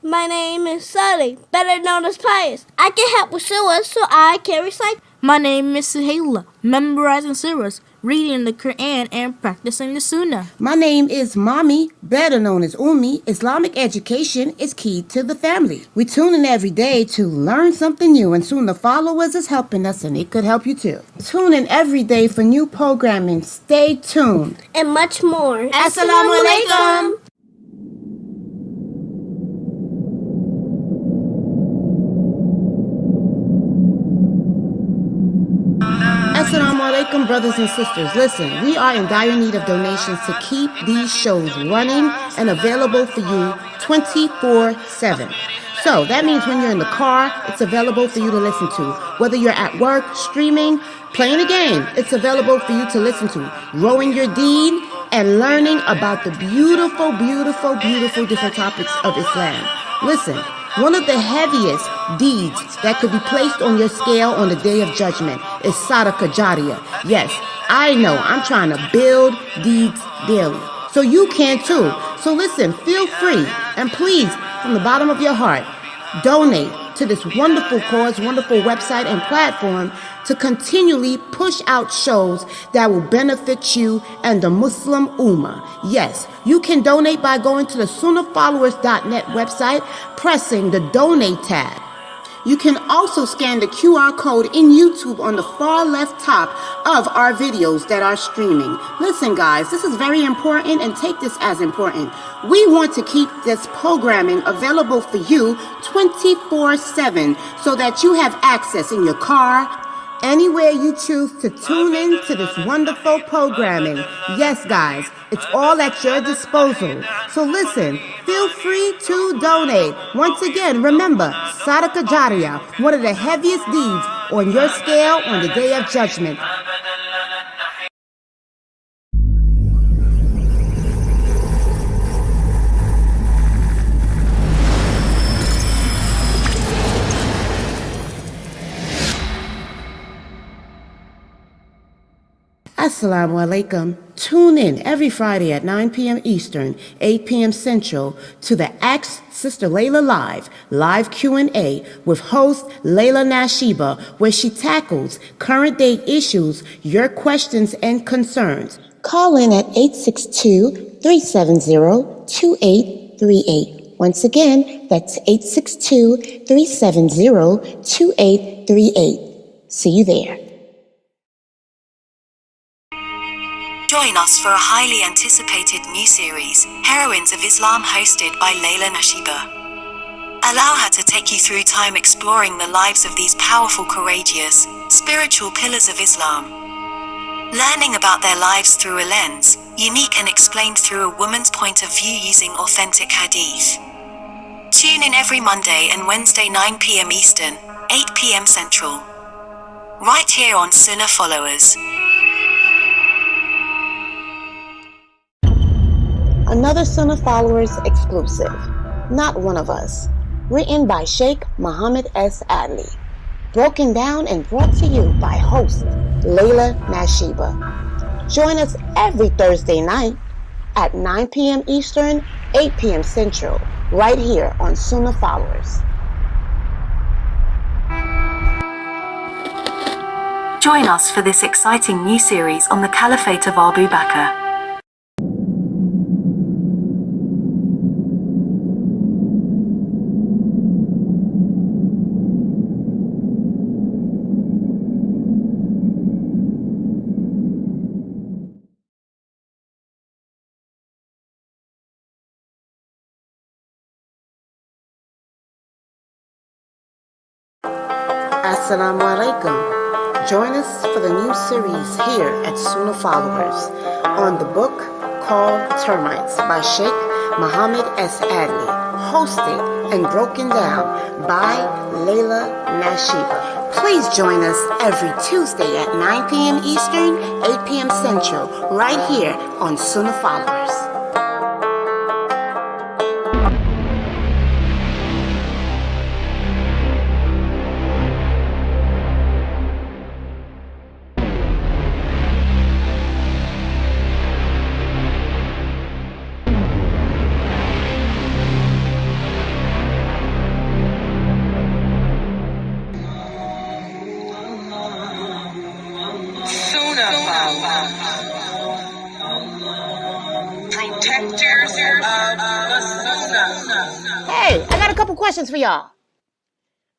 My name is Sully, better known as Pius. I can help with sewers, so I can recycle. My name is Suhaila, memorizing surahs, reading the Quran, and practicing the Sunnah. My name is Mommy, better known as Ummi. Islamic education is key to the family. We tune in every day to learn something new, and Sunnahfollowers is helping us, and it could help you too. Tune in every day for new programming. Stay tuned. And much more. Assalamu alaikum. Assalamu alaikum, brothers and sisters. Listen, we are in dire need of donations to keep these shows running and available for you 24/7. So that means when you're in the car, it's available for you to listen to. Whether you're at work, streaming, playing a game, it's available for you to listen to. Rowing your deen and learning about the beautiful, beautiful, beautiful different topics of Islam. Listen, one of the heaviest deeds that could be placed on your scale on the day of judgment is Sadaqah Jariyah. Yes, I know I'm trying to build deeds daily. So you can too. So listen, feel free and please, from the bottom of your heart, donate to this wonderful cause, wonderful website and platform to continually push out shows that will benefit you and the Muslim Ummah. Yes, you can donate by going to the SunnahFollowers.net website, pressing the donate tab. You can also scan the QR code in YouTube on the far left top of our videos that are streaming. Listen, guys, this is very important, and take this as important. We want to keep this programming available for you 24/7 so that you have access in your car, anywhere you choose to tune in to this wonderful programming. Yes, guys, it's all at your disposal. So listen, feel free to donate. Once again, remember, Sadaqah Jariyah, one of the heaviest deeds on your scale on the day of judgment. Assalamu alaikum. Tune in every Friday at 9 p.m. Eastern, 8 p.m. Central to the Ask Sister Layla live Q&A with host lailanasheeba, where she tackles current day issues, your questions and concerns. Call in at 862-370-2838. Once again, that's 862-370-2838. See you there. Join us for a highly anticipated new series, Heroines of Islam, hosted by lailanasheeba. Allow her to take you through time exploring the lives of these powerful, courageous, spiritual pillars of Islam. Learning about their lives through a lens, unique and explained through a woman's point of view using authentic hadith. Tune in every Monday and Wednesday 9 p.m. Eastern, 8 p.m. Central. Right here on Sunnahfollowers. Another Sunnahfollowers exclusive, Not One of Us, written by Sheikh Muhammad S. Adli, broken down and brought to you by host lailanasheeba. Join us every Thursday night at 9 p.m. Eastern, 8 p.m. Central, right here on Sunnahfollowers. Join us for this exciting new series on the Caliphate of Abu Bakr. Assalamu alaikum. Join us for the new series here at Sunnahfollowers on the book called Termites by Sheikh Muhammad S. Adli, hosted and broken down by lailanasheeba. Please join us every Tuesday at 9 p.m. Eastern, 8 p.m. Central, right here on Sunnahfollowers. Protectors of the Sunnah. Hey, I got a couple questions for y'all.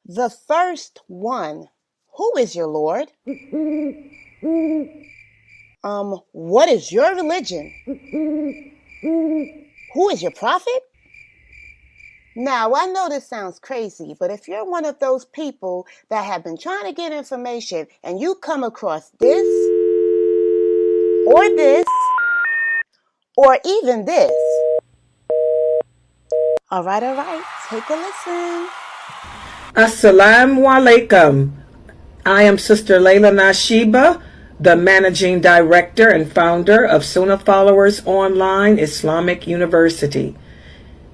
The first one, who is your Lord? What is your religion? Who is your prophet? Now, I know this sounds crazy, but if you're one of those people that have been trying to get information and you come across this, or even this. All right, take a listen. Assalamu alaikum. I am Sister Lailanasheeba, the Managing Director and Founder of Sunnahfollowers Online Islamic University.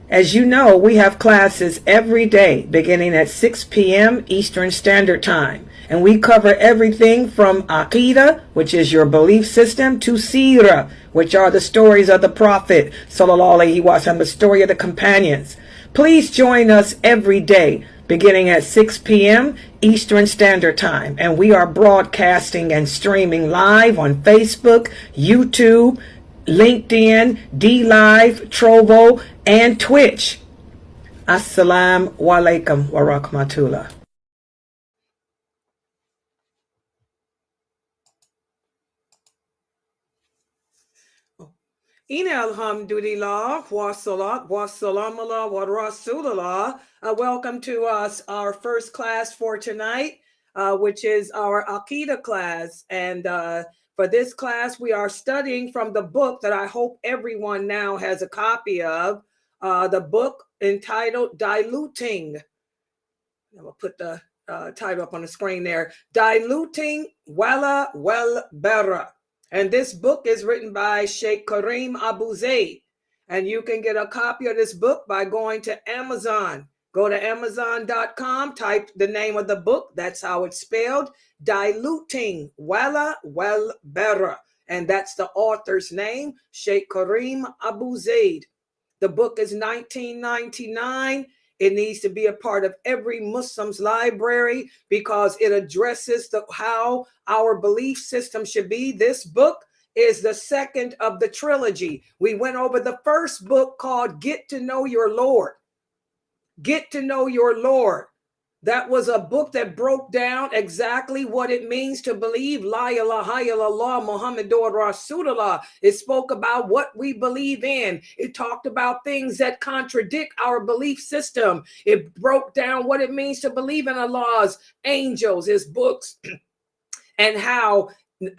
As you know, we have classes every day beginning at 6 p.m. Eastern Standard Time. And we cover everything from Aqidah, which is your belief system, to Seerah, which are the stories of the Prophet, Sallallahu Alaihi Wasallam, the story of the companions. Please join us every day beginning at 6 p.m. Eastern Standard Time. And we are broadcasting and streaming live on Facebook, YouTube, LinkedIn, DLive, Trovo, and Twitch. Assalamu alaikum wa rahmatullah. Ina alhamdulillah wa salat wa salam ala wa rasulullah. Welcome to our first class for tonight, which is our Aqidah class. And for this class, we are studying from the book that I hope everyone now has a copy of, the book entitled Diluting. I'm going to put the title up on the screen there. Diluting Wala Wal Bara. And this book is written by Sheikh Kareem Abu Zaid. And you can get a copy of this book by going to Amazon. Go to Amazon.com, type the name of the book. That's how it's spelled. Diluting Wala Wal Bara. And that's the author's name, Sheikh Kareem Abu Zaid. The book is $19.99. It needs to be a part of every Muslim's library because it addresses how our belief system should be. This book is the second of the trilogy. We went over the first book called Get to Know Your Lord. Get to Know Your Lord. That was a book that broke down exactly what it means to believe La ilaha illallah Muhammadur Rasulullah. It spoke about what we believe in. It talked about things that contradict our belief system. It broke down what it means to believe in Allah's angels, his books, and how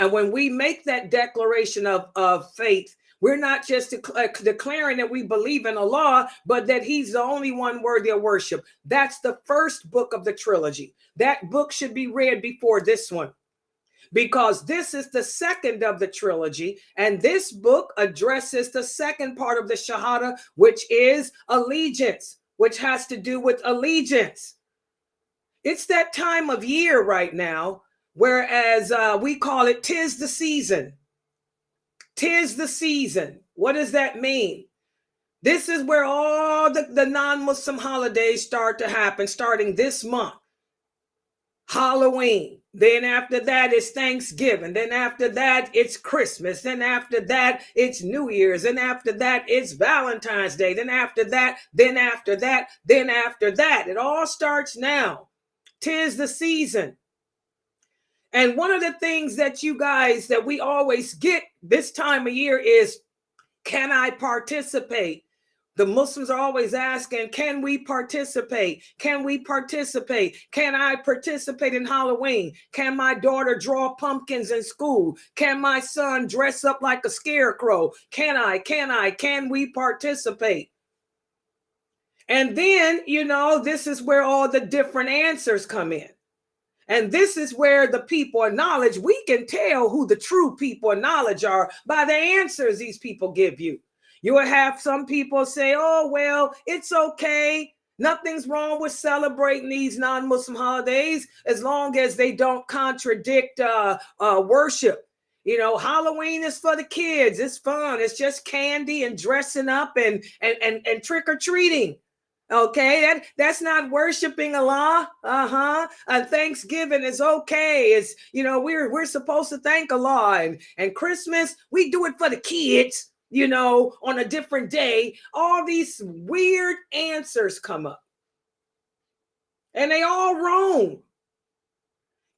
when we make that declaration of faith, we're not just declaring that we believe in Allah, but that he's the only one worthy of worship. That's the first book of the trilogy. That book should be read before this one, because this is the second of the trilogy. And this book addresses the second part of the Shahada, which is allegiance, which has to do with allegiance. It's that time of year right now, whereas we call it 'tis the season. 'Tis the season. What does that mean? This is where all the non-Muslim holidays start to happen, starting this month. Halloween. Then after that, it's Thanksgiving. Then after that, it's Christmas. Then after that, it's New Year's. Then after that, it's Valentine's Day. Then after that, then after that, then after that. It all starts now. 'Tis the season. And one of the things that you guys, that we always get this time of year is, can I participate? The Muslims are always asking, can we participate? Can we participate? Can I participate in Halloween? Can my daughter draw pumpkins in school? Can my son dress up like a scarecrow? Can we participate? And then, this is where all the different answers come in. And this is where the people of knowledge, we can tell who the true people of knowledge are by the answers these people give you. You will have some people say, oh, well, it's okay. Nothing's wrong with celebrating these non-Muslim holidays as long as they don't contradict worship. Halloween is for the kids. It's fun. It's just candy and dressing up and trick-or-treating. Okay, that's not worshiping Allah. And Thanksgiving is okay. It's, we're supposed to thank Allah, and Christmas we do it for the kids. On a different day. All these weird answers come up, and they all wrong.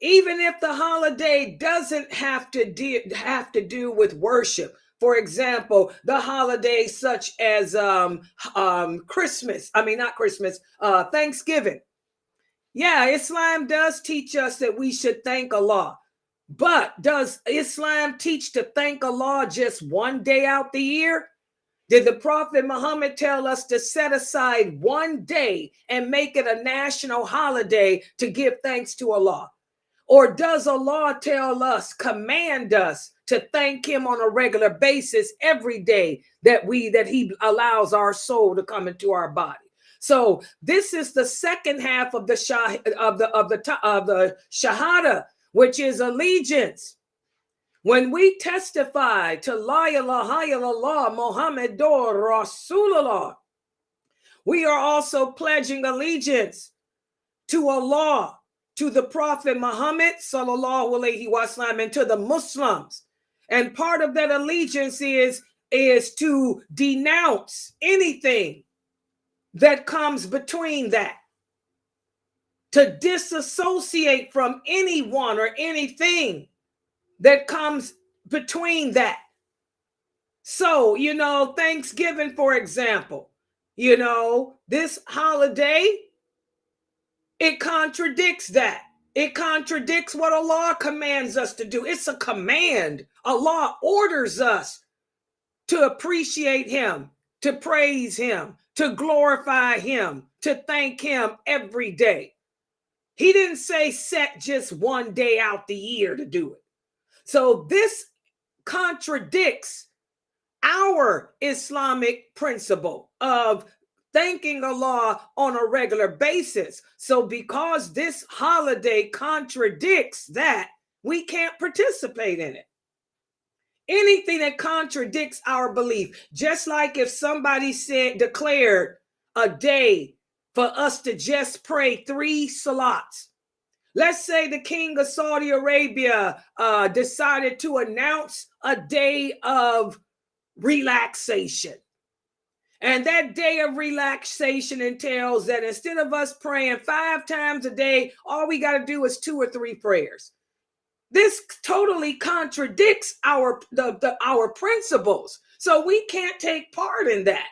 Even if the holiday doesn't have to do with worship. For example, the holidays such as Christmas. I mean, not Christmas, Thanksgiving. Yeah, Islam does teach us that we should thank Allah. But does Islam teach to thank Allah just one day out the year? Did the Prophet Muhammad tell us to set aside one day and make it a national holiday to give thanks to Allah? Or does Allah command us to thank him on a regular basis every day that he allows our soul to come into our body? So this is the second half of the shahada, which is allegiance. When we testify to La ilaha illallah Muhammadur Rasulullah, we are also pledging allegiance to Allah, to the Prophet Muhammad sallallahu alaihi wasallam, and to the Muslims. And part of that allegiance is to denounce anything that comes between that, to disassociate from anyone or anything that comes between that. So, Thanksgiving, for example, this holiday, it contradicts that. It contradicts what Allah commands us to do. It's a command. Allah orders us to appreciate him, to praise him, to glorify him, to thank him every day. He didn't say set just one day out the year to do it. So this contradicts our Islamic principle of thanking Allah on a regular basis. So because this holiday contradicts that, we can't participate in it. Anything that contradicts our belief, just like if somebody declared a day for us to just pray 3 salats. Let's say the king of Saudi Arabia decided to announce a day of relaxation. And that day of relaxation entails that instead of us praying 5 times a day, all we got to do is 2 or 3 prayers. This totally contradicts our principles. So we can't take part in that.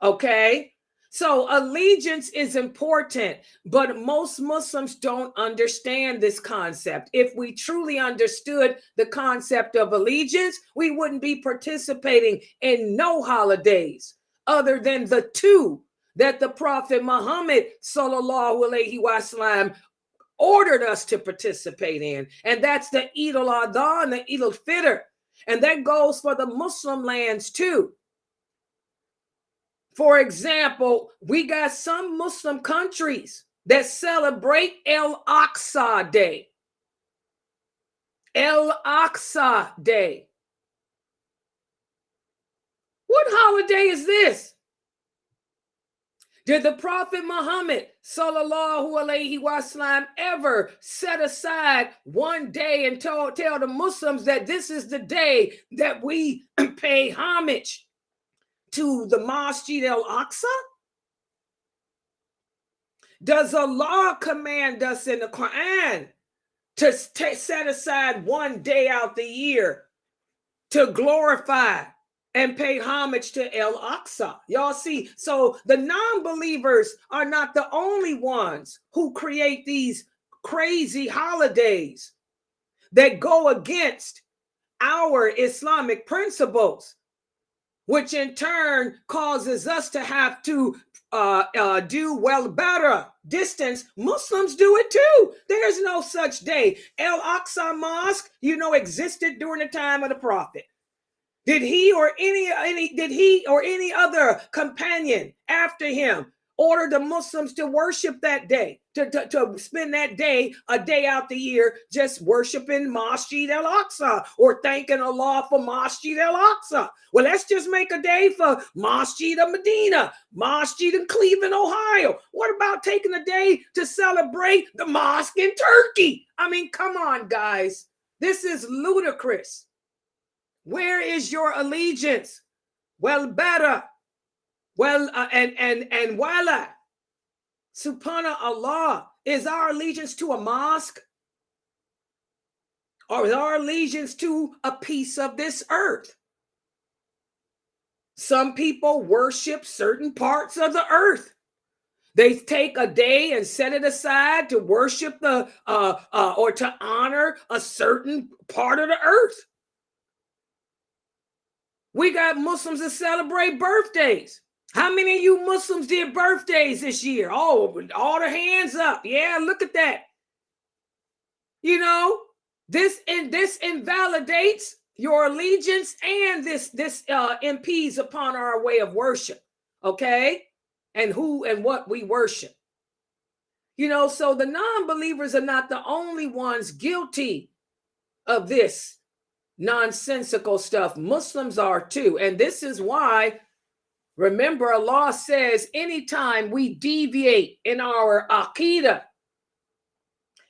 Okay? So allegiance is important, but most Muslims don't understand this concept. If we truly understood the concept of allegiance, we wouldn't be participating in no holidays other than the 2 that the Prophet Muhammad sallallahu alaihi wasallam ordered us to participate in. And that's the Eid al-Adha and the Eid al-Fitr. And that goes for the Muslim lands too. For example, we got some Muslim countries that celebrate Al-Aqsa Day. Al-Aqsa Day. What holiday is this? Did the Prophet Muhammad sallallahu alaihi wasallam ever set aside one day and tell the Muslims that this is the day that we pay homage to the Masjid al-Aqsa? Does Allah command us in the Quran to set aside one day out the year to glorify and pay homage to Al-Aqsa? Y'all see, so the non-believers are not the only ones who create these crazy holidays that go against our Islamic principles, which in turn causes us to have to do Bara, distance. Muslims do it too. There's no such day. Al-Aqsa Mosque, existed during the time of the Prophet. Did he or any other companion after him order the Muslims to worship that day, to spend that day, a day out the year, just worshiping Masjid al-Aqsa or thanking Allah for Masjid al-Aqsa. Well, let's just make a day for Masjid al-Medina, Masjid in Cleveland, Ohio. What about taking a day to celebrate the mosque in Turkey? I mean, come on, guys. This is ludicrous. Where is your allegiance? Well, Bara. Well, and wala, subhanallah, is our allegiance to a mosque? Or is our allegiance to a piece of this earth? Some people worship certain parts of the earth. They take a day and set it aside to worship or to honor a certain part of the earth. We got Muslims that celebrate birthdays. How many of you Muslims did birthdays this year? Oh, all the hands up. Yeah, look at that. You know, this invalidates your allegiance, and this impedes upon our way of worship. Okay? And who and what we worship. You know, so the non-believers are not the only ones guilty of this nonsensical stuff. Muslims are too. And this is why, remember, Allah says anytime we deviate in our Aqidah,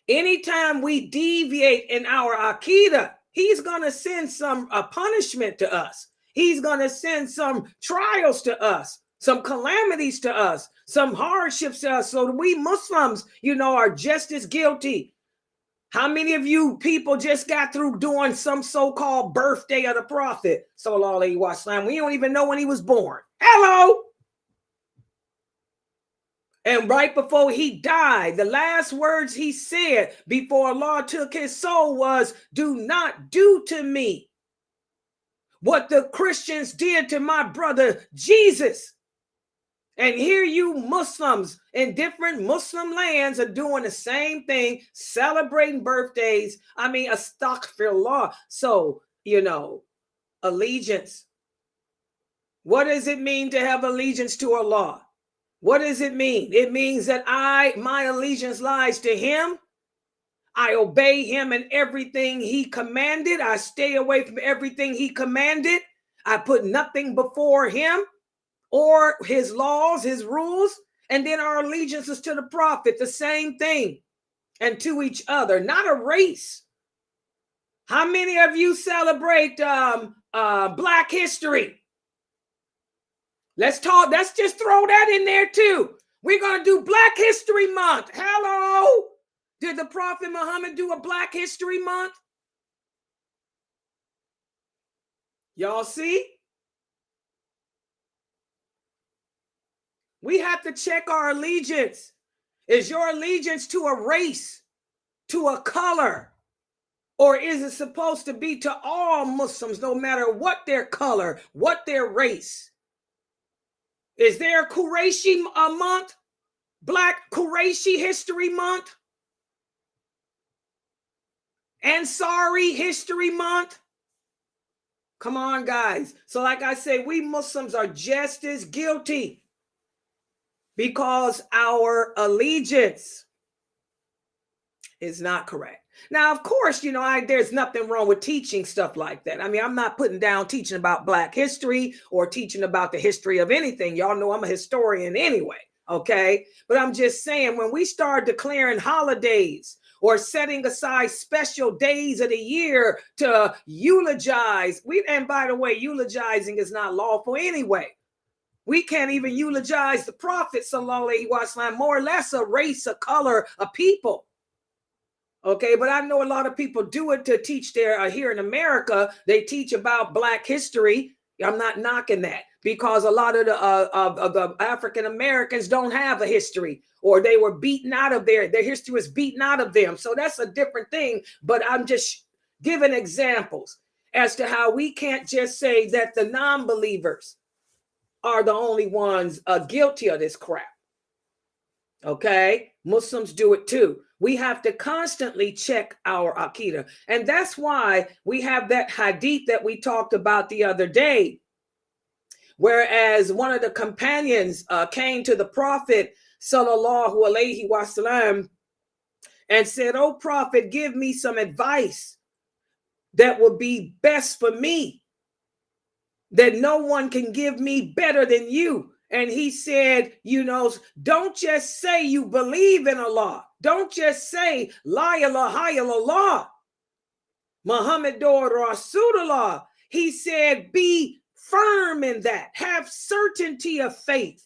anytime we deviate in our Aqidah, He's going to send some punishment to us. He's going to send some trials to us, some calamities to us, some hardships to us. So we Muslims, you know, are just as guilty. How many of you people just got through doing some so-called birthday of the Prophet? Sallallahu Alaihi Wasallam. We don't even know when he was born. Hello. And right before he died, the last words he said before Allah took his soul was, "Do not do to me what the Christians did to my brother Jesus." And here you Muslims in different Muslim lands are doing the same thing, celebrating birthdays. I mean, astaghfirullah. So, you know, allegiance. What does it mean to have allegiance to Allah? What does it mean? It means that my allegiance lies to Him. I obey Him in everything He commanded. I stay away from everything He commanded. I put nothing before Him or His laws, His rules. And then our allegiance is to the Prophet, the same thing, and to each other, not a race. How many of you celebrate Black History? Let's just throw that in there too. We're going to do Black History Month. Hello. Did the Prophet Muhammad do a Black History Month? Y'all see? We have to check our allegiance. Is your allegiance to a race, to a color, or is it supposed to be to all Muslims, no matter what their color, what their race? Is there a Qurayshi month? Black Qurayshi History Month? Ansari History Month? Come on, guys. So like I say, we Muslims are just as guilty because our allegiance is not correct. Now, of course, you know, there's nothing wrong with teaching stuff like that. I mean, I'm not putting down teaching about Black history or teaching about the history of anything. Y'all know I'm a historian anyway, okay? But I'm just saying, when we start declaring holidays or setting aside special days of the year to eulogize, and by the way, eulogizing is not lawful anyway. We can't even eulogize the Prophet, sallallahu alaihi wasallam, more or less a race, a color, a people. Okay, but I know a lot of people do it to teach here in America, they teach about Black history. I'm not knocking that, because a lot of the African Americans don't have a history, or they were beaten out of their history was beaten out of them. So that's a different thing. But I'm just giving examples as to how we can't just say that the non-believers are the only ones guilty of this crap. Okay, Muslims do it too. We have to constantly check our Aqidah. And that's why we have that hadith that we talked about the other day, whereas one of the companions came to the Prophet sallallahu alaihi wasallam and said, "Oh Prophet, give me some advice that would be best for me, that no one can give me better than you." And he said, don't just say you believe in Allah. Don't just say La ilaha illallah, Muhammadur Rasulullah. He said, be firm in that. Have certainty of faith.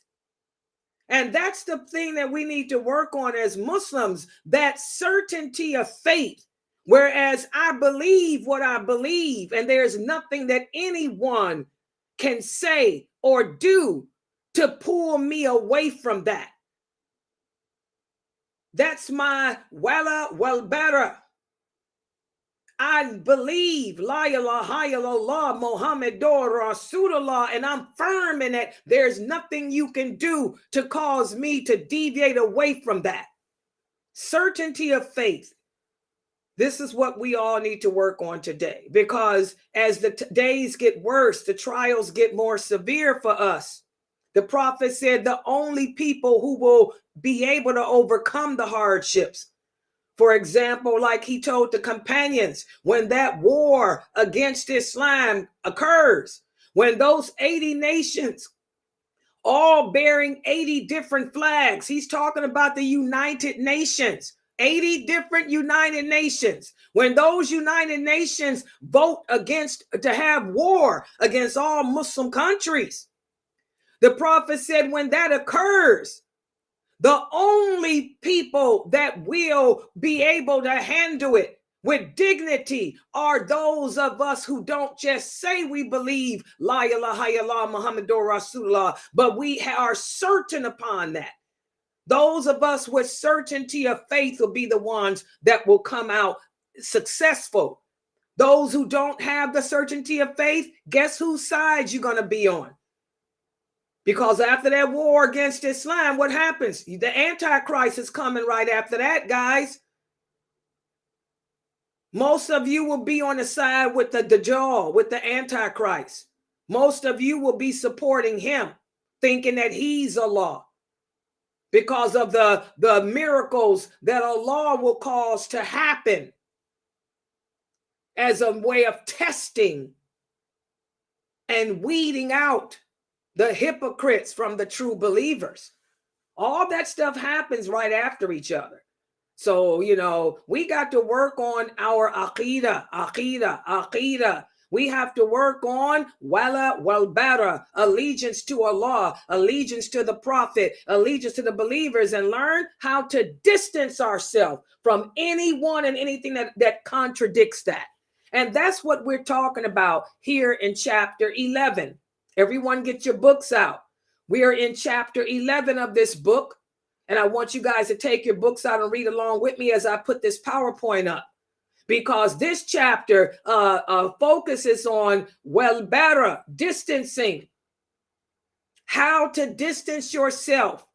And that's the thing that we need to work on as Muslims, that certainty of faith. Whereas I believe what I believe, and there's nothing that anyone can say or do to pull me away from that. That's my wala wal bara. I believe La ilaha illallah Muhammadur Rasulullah, and I'm firm in it. There's nothing you can do to cause me to deviate away from that. Certainty of faith. This is what we all need to work on today, because as the days get worse, the trials get more severe for us. The Prophet said the only people who will be able to overcome the hardships, for example, like he told the companions, when that war against Islam occurs, when those 80 nations, all bearing 80 different flags, he's talking about the United Nations, 80 different United Nations. When those United Nations vote to have war against all Muslim countries, the Prophet said when that occurs, the only people that will be able to handle it with dignity are those of us who don't just say we believe La ilaha illallah Muhammadur Rasulullah, but we are certain upon that. Those of us with certainty of faith will be the ones that will come out successful. Those who don't have the certainty of faith, guess whose side you're going to be on? Because after that war against Islam, what happens? The Antichrist is coming right after that, guys. Most of you will be on the side with the Dajjal, with the Antichrist. Most of you will be supporting him, thinking that he's Allah, because of the miracles that Allah will cause to happen as a way of testing and weeding out the hypocrites from the true believers. All that stuff happens right after each other. So, we got to work on our aqidah. We have to work on wala wal bara, allegiance to Allah, allegiance to the Prophet, allegiance to the believers, and learn how to distance ourselves from anyone and anything that contradicts that. And that's what we're talking about here in chapter 11. Everyone get your books out. We are in chapter 11 of this book, and I want you guys to take your books out and read along with me as I put this PowerPoint up, because this chapter focuses on wal bara, distancing, how to distance yourself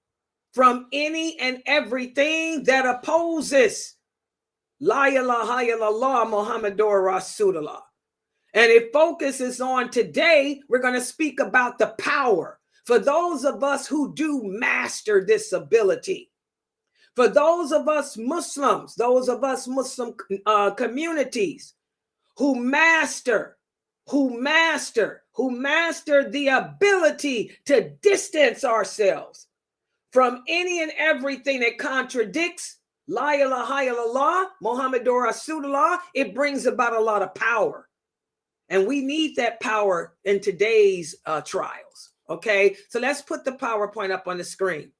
from any and everything that opposes La ilaha illallah Muhammadur Rasulullah. And it focuses on today, we're going to speak about the power for those of us who do master this ability. For those of us Muslims, those of us Muslim communities who master the ability to distance ourselves from any and everything that contradicts La ilaha illallah Muhammadur Rasulullah, it brings about a lot of power. And we need that power in today's trials. Okay, so let's put the PowerPoint up on the screen.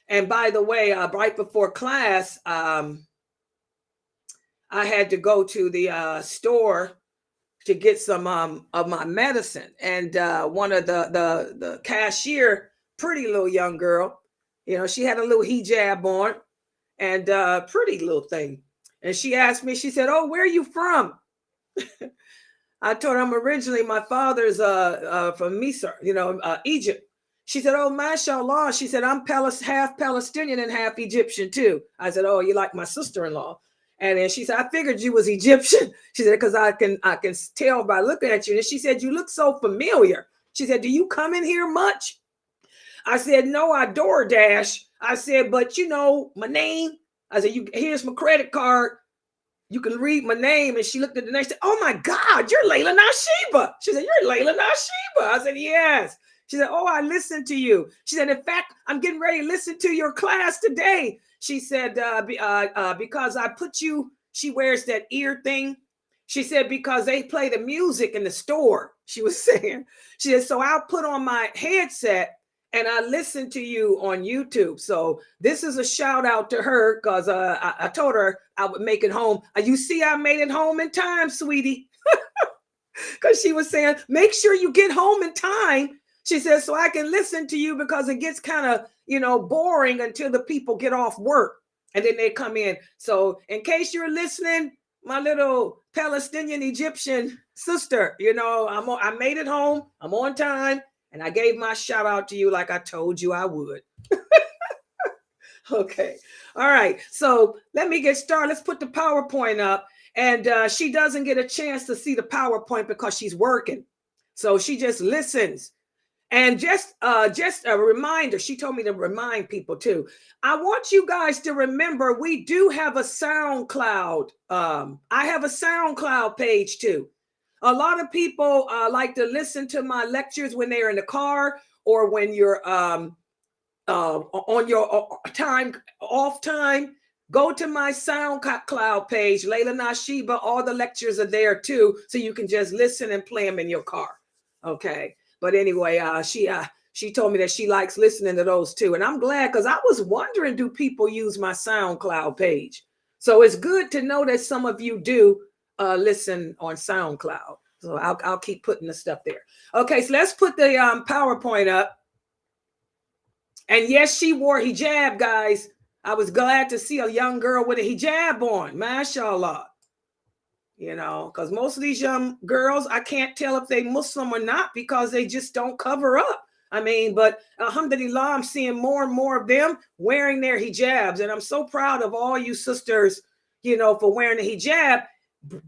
And by the way, right before class, I had to go to the store to get some of my medicine. And one of the cashier, pretty little young girl, she had a little hijab on and pretty little thing. And she asked me, she said, "Oh, where are you from?" I told her my father's from Misr, Egypt. She said, "Oh, mashallah." She said, "I'm half Palestinian and half Egyptian too." I said, "Oh, you like my sister-in-law?" And then she said, "I figured you was Egyptian." She said, "Because I can tell by looking at you." And she said, "You look so familiar." She said, do you come in here much? I said, no, I DoorDash. I said, but you know, my name. I said, here's my credit card. You can read my name. And she looked at the next day. Oh my God, you're lailanasheeba. She said, you're lailanasheeba. I said, yes. She said, oh, I listened to you. She said, in fact, I'm getting ready to listen to your class today. She said, because I put you, she wears that ear thing. She said, because they play the music in the store, she was saying. She said, so I'll put on my headset and I listen to you on YouTube. So this is a shout out to her because I told her I would make it home. You see, I made it home in time, sweetie. Because she was saying, make sure you get home in time. She says, so I can listen to you because it gets kind of, boring until the people get off work and then they come in. So in case you're listening, my little Palestinian Egyptian sister, I made it home. I'm on time. And I gave my shout out to you like I told you I would. Okay. All right. So let me get started. Let's put the PowerPoint up. And she doesn't get a chance to see the PowerPoint because she's working. So she just listens. And just a reminder, she told me to remind people too. I want you guys to remember we do have a SoundCloud. I have a SoundCloud page too. A lot of people like to listen to my lectures when they're in the car or when you're on your off time. Go to my SoundCloud page, lailanasheeba. All the lectures are there too, so you can just listen and play them in your car. Okay. But anyway, she told me that she likes listening to those too. And I'm glad because I was wondering, do people use my SoundCloud page? So it's good to know that some of you do listen on SoundCloud. So I'll keep putting the stuff there. Okay, so let's put the PowerPoint up. And yes, she wore hijab, guys. I was glad to see a young girl with a hijab on, mashallah. Because most of these young girls, I can't tell if they Muslim or not because they just don't cover up. I mean, but alhamdulillah, I'm seeing more and more of them wearing their hijabs. And I'm so proud of all you sisters, for wearing the hijab.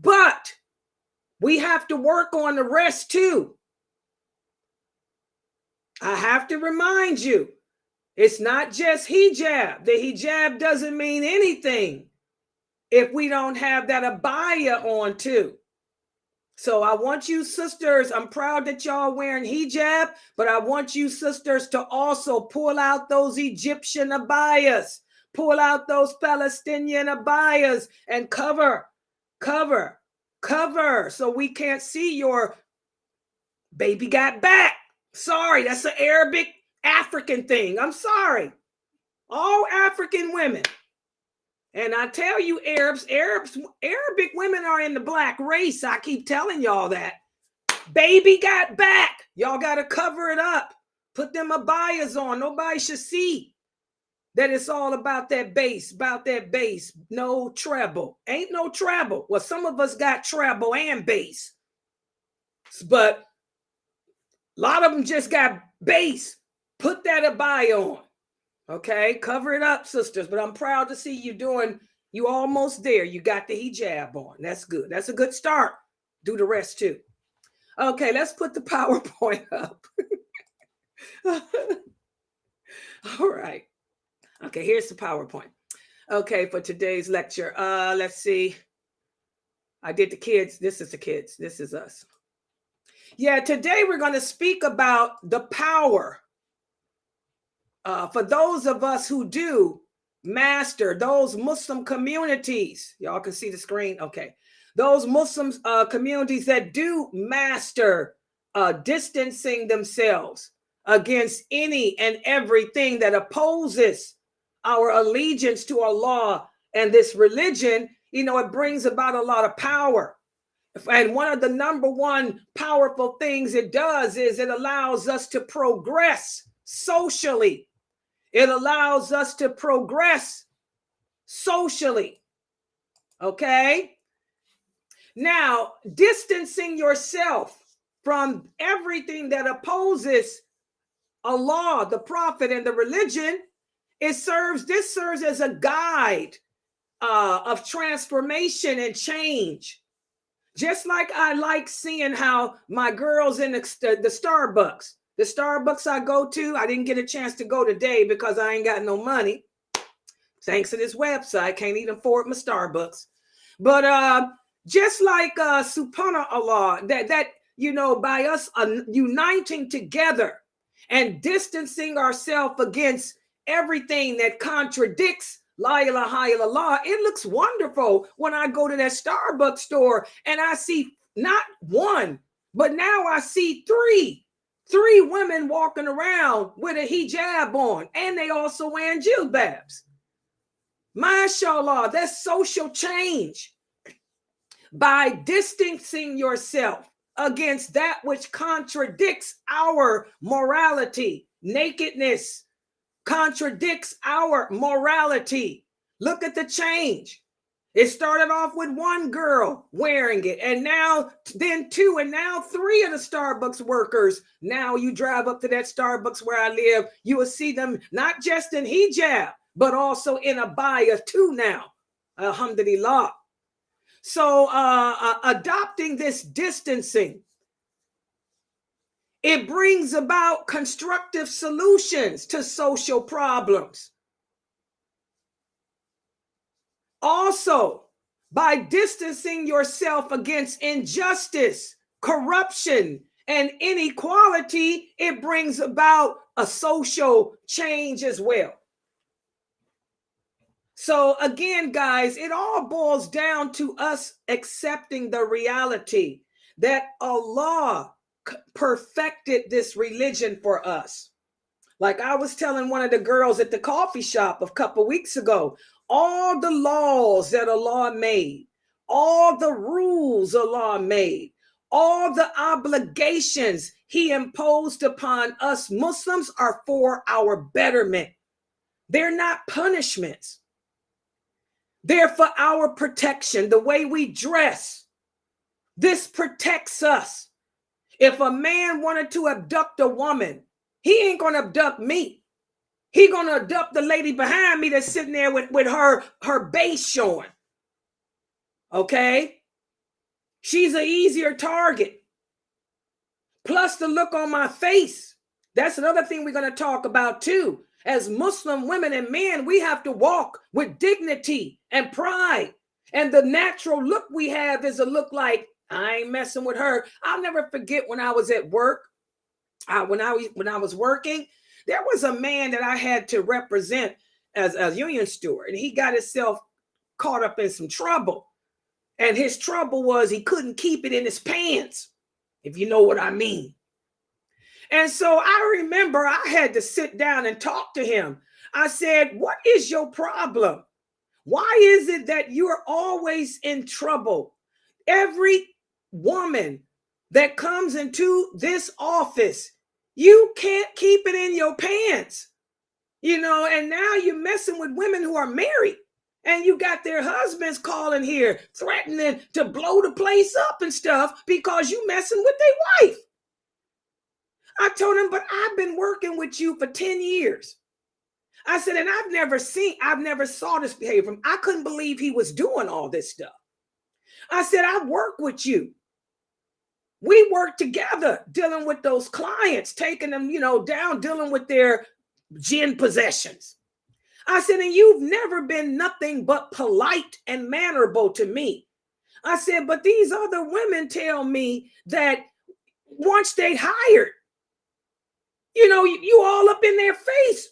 But we have to work on the rest too. I have to remind you, it's not just hijab. The hijab doesn't mean anything if we don't have that abaya on too. So I want you sisters, I'm proud that y'all wearing hijab, but I want you sisters to also pull out those Egyptian abayas, pull out those Palestinian abayas and cover, so we can't see your baby got back. Sorry, that's an Arabic African thing. I'm sorry. All African women. And I tell you, Arabic women are in the black race. I keep telling y'all that. Baby got back. Y'all got to cover it up. Put them abayas on. Nobody should see that it's all about that bass, No treble. Ain't no treble. Well, some of us got treble and bass. But a lot of them just got bass. Put that abaya on. Okay, cover it up, sisters. But I'm proud to see you almost there. You got the hijab on. That's good. That's a good start. Do the rest too. Okay, let's put the PowerPoint up. All right. Okay, here's the PowerPoint. Okay, for today's lecture. Let's see. I did the kids. This is the kids. This is us. Yeah, today we're going to speak about the power. For those of us who do master those Muslim communities, y'all can see the screen. Okay. Those Muslim communities that do master distancing themselves against any and everything that opposes our allegiance to Allah and this religion, it brings about a lot of power. And one of the number one powerful things it does is it allows us to progress socially. It allows us to progress socially. Okay? Now, distancing yourself from everything that opposes Allah, the Prophet, and the religion, this serves as a guide of transformation and change. Just like I like seeing how my girls in the Starbucks, the Starbucks I go to, I didn't get a chance to go today because I ain't got no money. Thanks to this website, can't even afford my Starbucks. But just like subhanallah, that by us uniting together and distancing ourselves against everything that contradicts la ilaha illallah, it looks wonderful when I go to that Starbucks store and I see not one, but now I see three women walking around with a hijab on, and they also wearing jilbabs. MashaAllah, that's social change. By distancing yourself against that which contradicts our morality, nakedness contradicts our morality. Look at the change. It started off with one girl wearing it, and now then two, and now three of the Starbucks workers. Now you drive up to that Starbucks where I live, you will see them not just in hijab, but also in abaya too now. Alhamdulillah. So adopting this distancing, it brings about constructive solutions to social problems. Also, by distancing yourself against injustice, corruption, and inequality, it brings about a social change as well. So again, guys, it all boils down to us accepting the reality that Allah perfected this religion for us. Like I was telling one of the girls at the coffee shop a couple weeks ago, all the laws that Allah made, all the rules Allah made, all the obligations He imposed upon us Muslims are for our betterment. They're not punishments. They're for our protection. The way we dress, this protects us. If a man wanted to abduct a woman, he ain't going to abduct me. He going to abduct the lady behind me that's sitting there with her base showing. Okay? She's an easier target. Plus the look on my face. That's another thing we're going to talk about too. As Muslim women and men, we have to walk with dignity and pride. And the natural look we have is a look like, I ain't messing with her. I'll never forget when I was at work. When I was working, there was a man that I had to represent as a union steward, and he got himself caught up in some trouble. And his trouble was he couldn't keep it in his pants, if you know what I mean. And so I remember I had to sit down and talk to him. I said, what is your problem? Why is it that you're always in trouble? Every woman that comes into this office, you can't keep it in your pants, and now you're messing with women who are married, and you got their husbands calling here, threatening to blow the place up and stuff because you messing with their wife. I told him, but I've been working with you for 10 years. I said, and I've never saw this behavior from him. I couldn't believe he was doing all this stuff. I said, I work with you. We work together dealing with those clients, taking them, down, dealing with their jinn possessions. I said, and you've never been nothing but polite and mannerable to me. I said, but these other women tell me that once they hired, you all up in their face,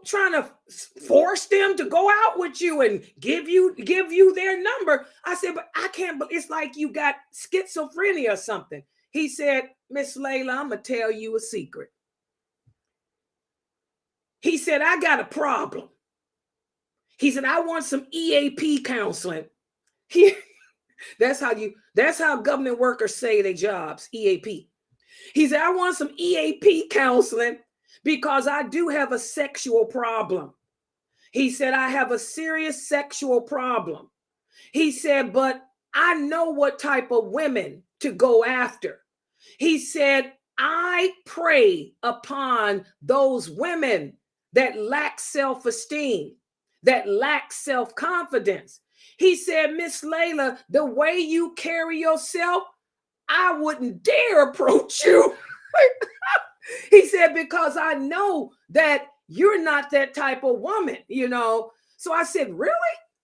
trying to force them to go out with you and give you their number. I said, but I can't, but it's like you got schizophrenia or something. He said, Miss Layla, I'm going to tell you a secret. He said, I got a problem. He said, I want some EAP counseling. That's how government workers say their jobs, EAP. He said, I want some EAP counseling because I do have a sexual problem. He said, I have a serious sexual problem. He said, but I know what type of women to go after. He said, I prey upon those women that lack self-esteem, that lack self-confidence. He said, Miss Layla, the way you carry yourself, I wouldn't dare approach you. He said, because I know that you're not that type of woman, you know. So I said, really?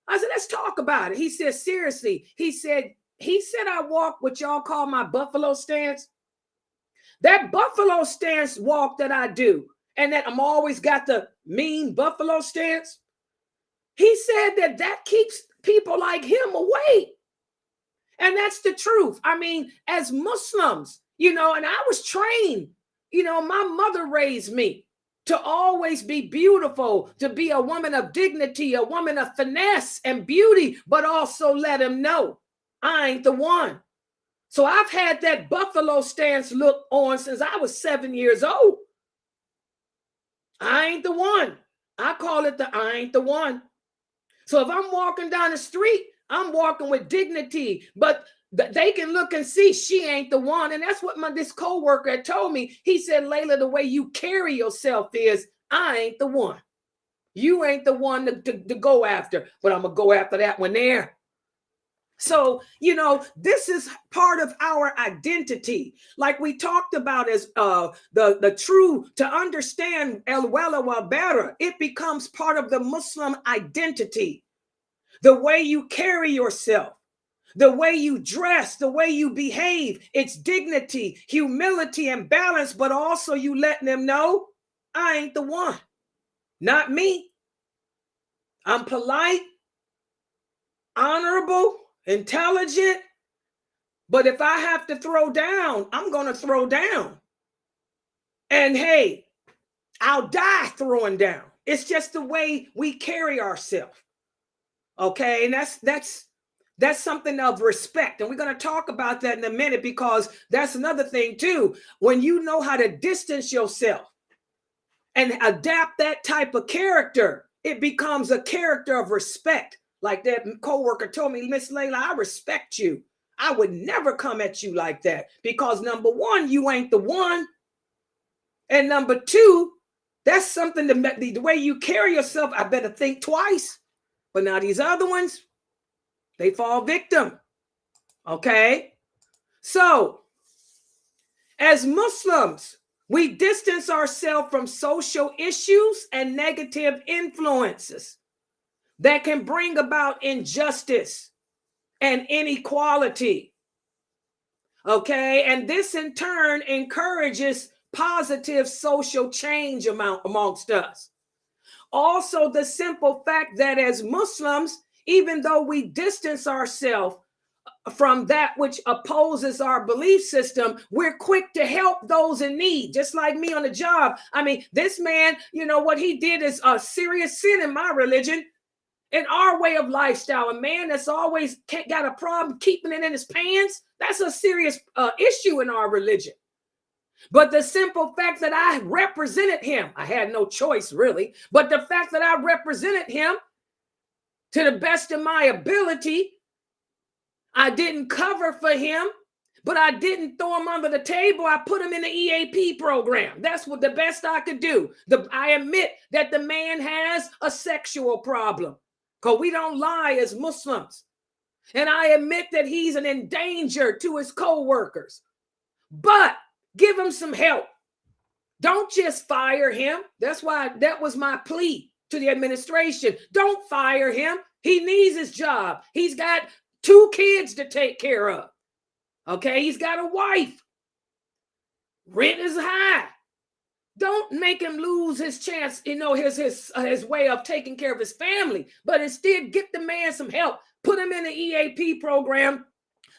I said, let's talk about it. He said, seriously. He said, I walk what y'all call my buffalo stance. That buffalo stance walk that I do, and that I'm always got the mean buffalo stance. He said that keeps people like him away. And that's the truth. I mean, as Muslims, you know, and I was trained, you know, my mother raised me to always be beautiful, to be a woman of dignity, a woman of finesse and beauty, but also let him know I ain't the one. So I've had that buffalo stance look on since I was 7 years old. I ain't the one. I call it the I ain't the one. So if I'm walking down the street, I'm walking with dignity, but they can look and see she ain't the one. And that's what this co-worker had told me. He said, Layla, the way you carry yourself is, I ain't the one. You ain't the one to go after, but I'm going to go after that one there. So, you know, this is part of our identity. Like we talked about as the true, to understand el-wala wal-bara, it becomes part of the Muslim identity. The way you carry yourself, the way you dress, the way you behave, it's dignity, humility, and balance, but also you letting them know, I ain't the one. Not me. I'm polite, honorable, intelligent, but if I have to throw down, I'm going to throw down. And hey, I'll die throwing down. It's just the way we carry ourselves. Okay, and that's something of respect. And we're going to talk about that in a minute, because that's another thing too. When you know how to distance yourself and adapt that type of character, it becomes a character of respect. Like that co-worker told me, Miss Layla, I respect you. I would never come at you like that, because number one, you ain't the one. And number two, that's something that the way you carry yourself, I better think twice. But now these other ones, they fall victim. Okay. So as Muslims, we distance ourselves from social issues and negative influences that can bring about injustice and inequality. Okay. And this in turn encourages positive social change amongst us. Also, the simple fact that as Muslims, even though we distance ourselves from that which opposes our belief system, we're quick to help those in need. Just like me on the job. I mean, this man, you know, what he did is a serious sin in my religion, in our way of lifestyle. A man that's always got a problem keeping it in his pants, that's a serious issue in our religion. But the simple fact that I represented him, I had no choice really, but the fact that I represented him to the best of my ability, I didn't cover for him, but I didn't throw him under the table. I put him in the EAP program. That's what the best I could do. I admit that the man has a sexual problem, because we don't lie as Muslims. And I admit that he's an endanger to his co-workers. But give him some help. Don't just fire him. That's why that was my plea to the administration. Don't fire him. He needs his job. He's got 2 kids to take care of. Okay, he's got a wife. Rent is high. Don't make him lose his chance, you know, his way of taking care of his family. But instead, get the man some help. Put him in the EAP program.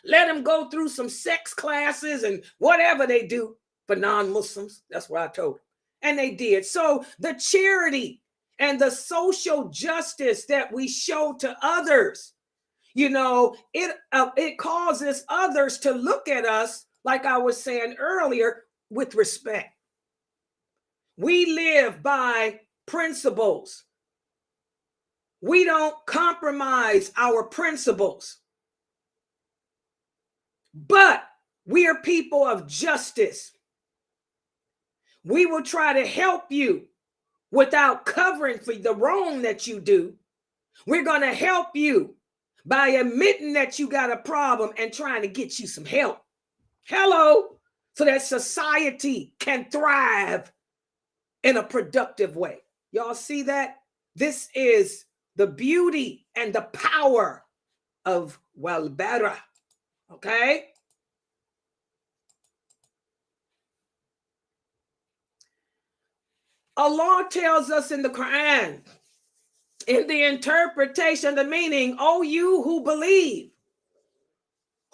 Let him go through some sex classes and whatever they do for non-Muslims. That's what I told him. And they did. So the charity and the social justice that we show to others, you know, it causes others to look at us, like I was saying earlier, with respect. We live by principles. We don't compromise our principles. But we are people of justice. We will try to help you without covering for the wrong that you do. We're going to help you by admitting that you got a problem and trying to get you some help. Hello, so that society can thrive in a productive way. Y'all see that? This is the beauty and the power of Bara. Okay? Allah tells us in the Quran, in the interpretation, the meaning, oh, you who believe,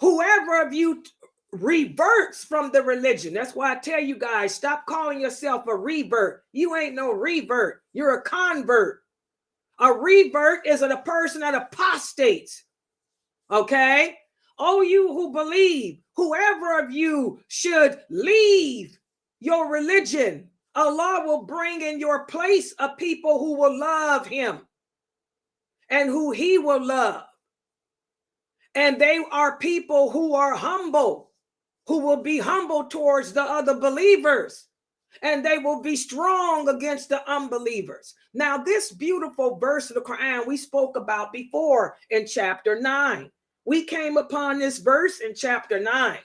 whoever of you reverts from the religion. That's why I tell you guys, stop calling yourself a revert. You ain't no revert. You're a convert. A revert is a person that apostates. Okay? Oh, you who believe, whoever of you should leave your religion, Allah will bring in your place a people who will love him and who he will love. And they are people who are humble, who will be humble towards the other believers, and they will be strong against the unbelievers. Now, this beautiful verse of the Quran we spoke about before in chapter 9. We came upon this verse in chapter 9.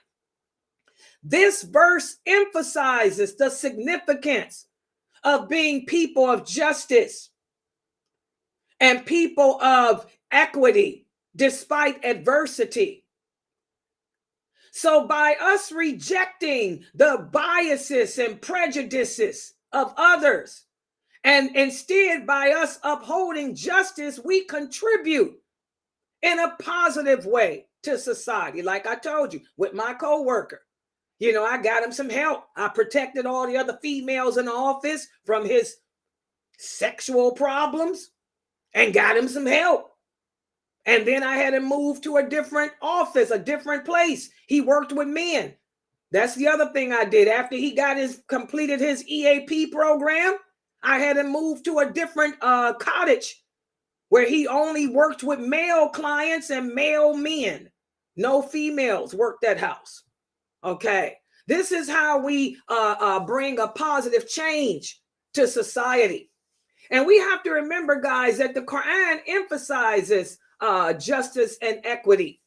This verse emphasizes the significance of being people of justice and people of equity despite adversity. So by us rejecting the biases and prejudices of others, and instead by us upholding justice, we contribute in a positive way to society. Like I told you, with my coworker, you know, I got him some help. I protected all the other females in the office from his sexual problems and got him some help. And then I had him move to a different office, a different place. He worked with men. That's the other thing I did. After he completed his EAP program, I had him move to a different cottage where he only worked with male clients and male men. No females worked that house. Okay. This is how we bring a positive change to society. And we have to remember, guys, that the Quran emphasizes justice and equity.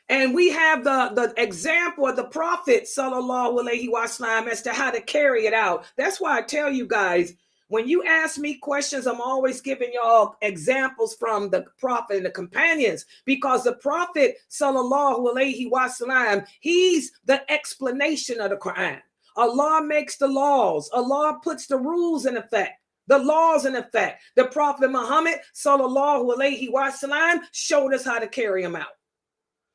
And we have the example of the Prophet, sallallahu alaihi wasallam, as to how to carry it out. That's why I tell you guys, when you ask me questions, I'm always giving y'all examples from the Prophet and the companions, because the Prophet, sallallahu alaihi wasallam, he's the explanation of the Quran. Allah makes the laws. Allah puts the rules in effect. The laws in effect. The Prophet Muhammad, sallallahu alaihi wasallam, showed us how to carry them out.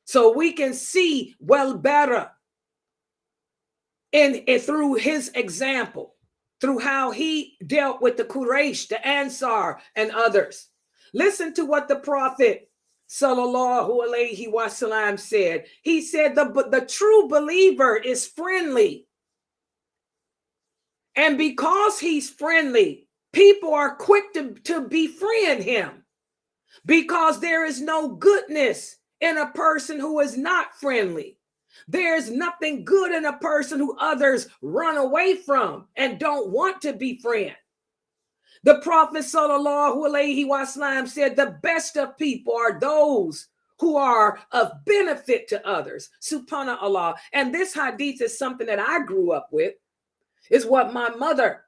So we can see Bara in through his example, through how he dealt with the Quraysh, the Ansar, and others. Listen to what the Prophet sallallahu alaihi wasallam said. He said the true believer is friendly. And because he's friendly, people are quick to befriend him, because there is no goodness in a person who is not friendly. There's nothing good in a person who others run away from and don't want to befriend. The Prophet sallallahu alaihi wasallam said the best of people are those who are of benefit to others. Subhanallah. And this hadith is something that I grew up with. It's what my mother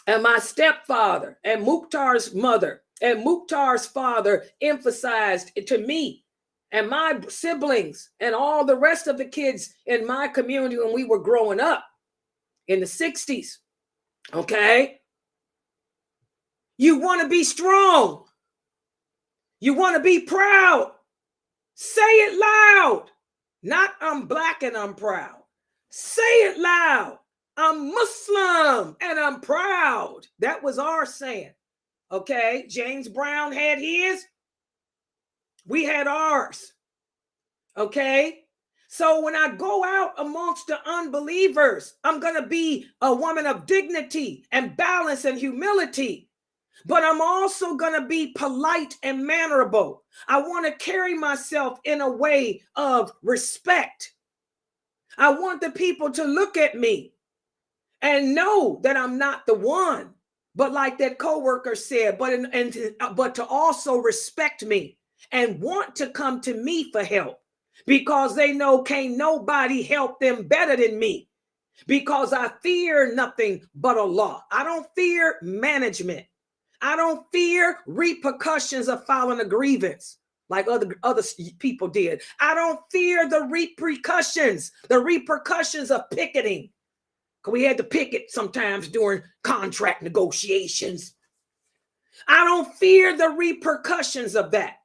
and my stepfather and Mukhtar's mother and Mukhtar's father emphasized to me and my siblings and all the rest of the kids in my community when we were growing up in the 60s. Okay? You want to be strong. You want to be proud. Say it loud. Not I'm black and I'm proud. Say it loud. I'm Muslim and I'm proud. That was our saying. Okay? James Brown had his. We had ours. Okay? So when I go out amongst the unbelievers, I'm going to be a woman of dignity and balance and humility. But I'm also going to be polite and mannerable. I want to carry myself in a way of respect. I want the people to look at me and know that I'm not the one. But like that coworker said, but to also respect me and want to come to me for help because they know can't nobody help them better than me, because I fear nothing but Allah. I don't fear management. I don't fear repercussions of filing a grievance like other people did. I don't fear the repercussions of picketing. We had to picket sometimes during contract negotiations. I don't fear the repercussions of that.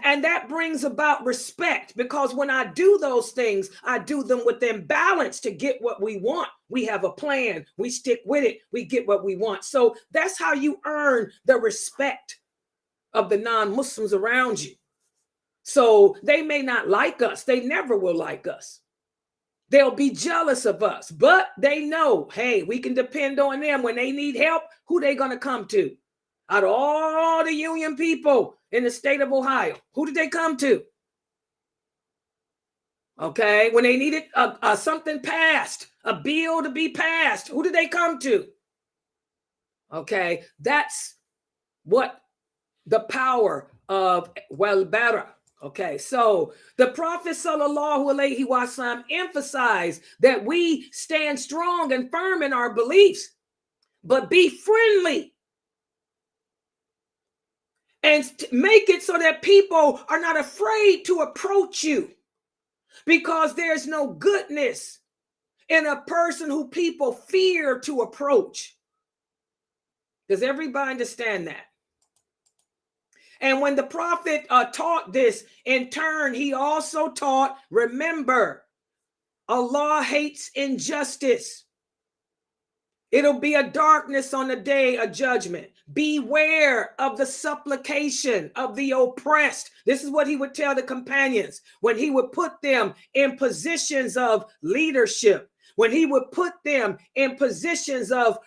And that brings about respect, because when I do those things, I do them within balance to get what we want. We have a plan. We stick with it. We get what we want. So that's how you earn the respect of the non-Muslims around you. So they may not like us. They never will like us. They'll be jealous of us, but they know, hey, we can depend on them. When they need help, who they going to come to? Out of all the union people in the state of Ohio, who did they come to? Okay, when they needed something passed, a bill to be passed, who did they come to? Okay, that's what the power of Bara. Okay, so the Prophet sallallahu alaihi wasallam emphasized that we stand strong and firm in our beliefs, but be friendly. And make it so that people are not afraid to approach you, because there's no goodness in a person who people fear to approach. Does everybody understand that? And when the Prophet taught this, in turn, he also taught, remember, Allah hates injustice. It'll be a darkness on the day of judgment. Beware of the supplication of the oppressed. This is what he would tell the companions when he would put them in positions of leadership, when he would put them in positions of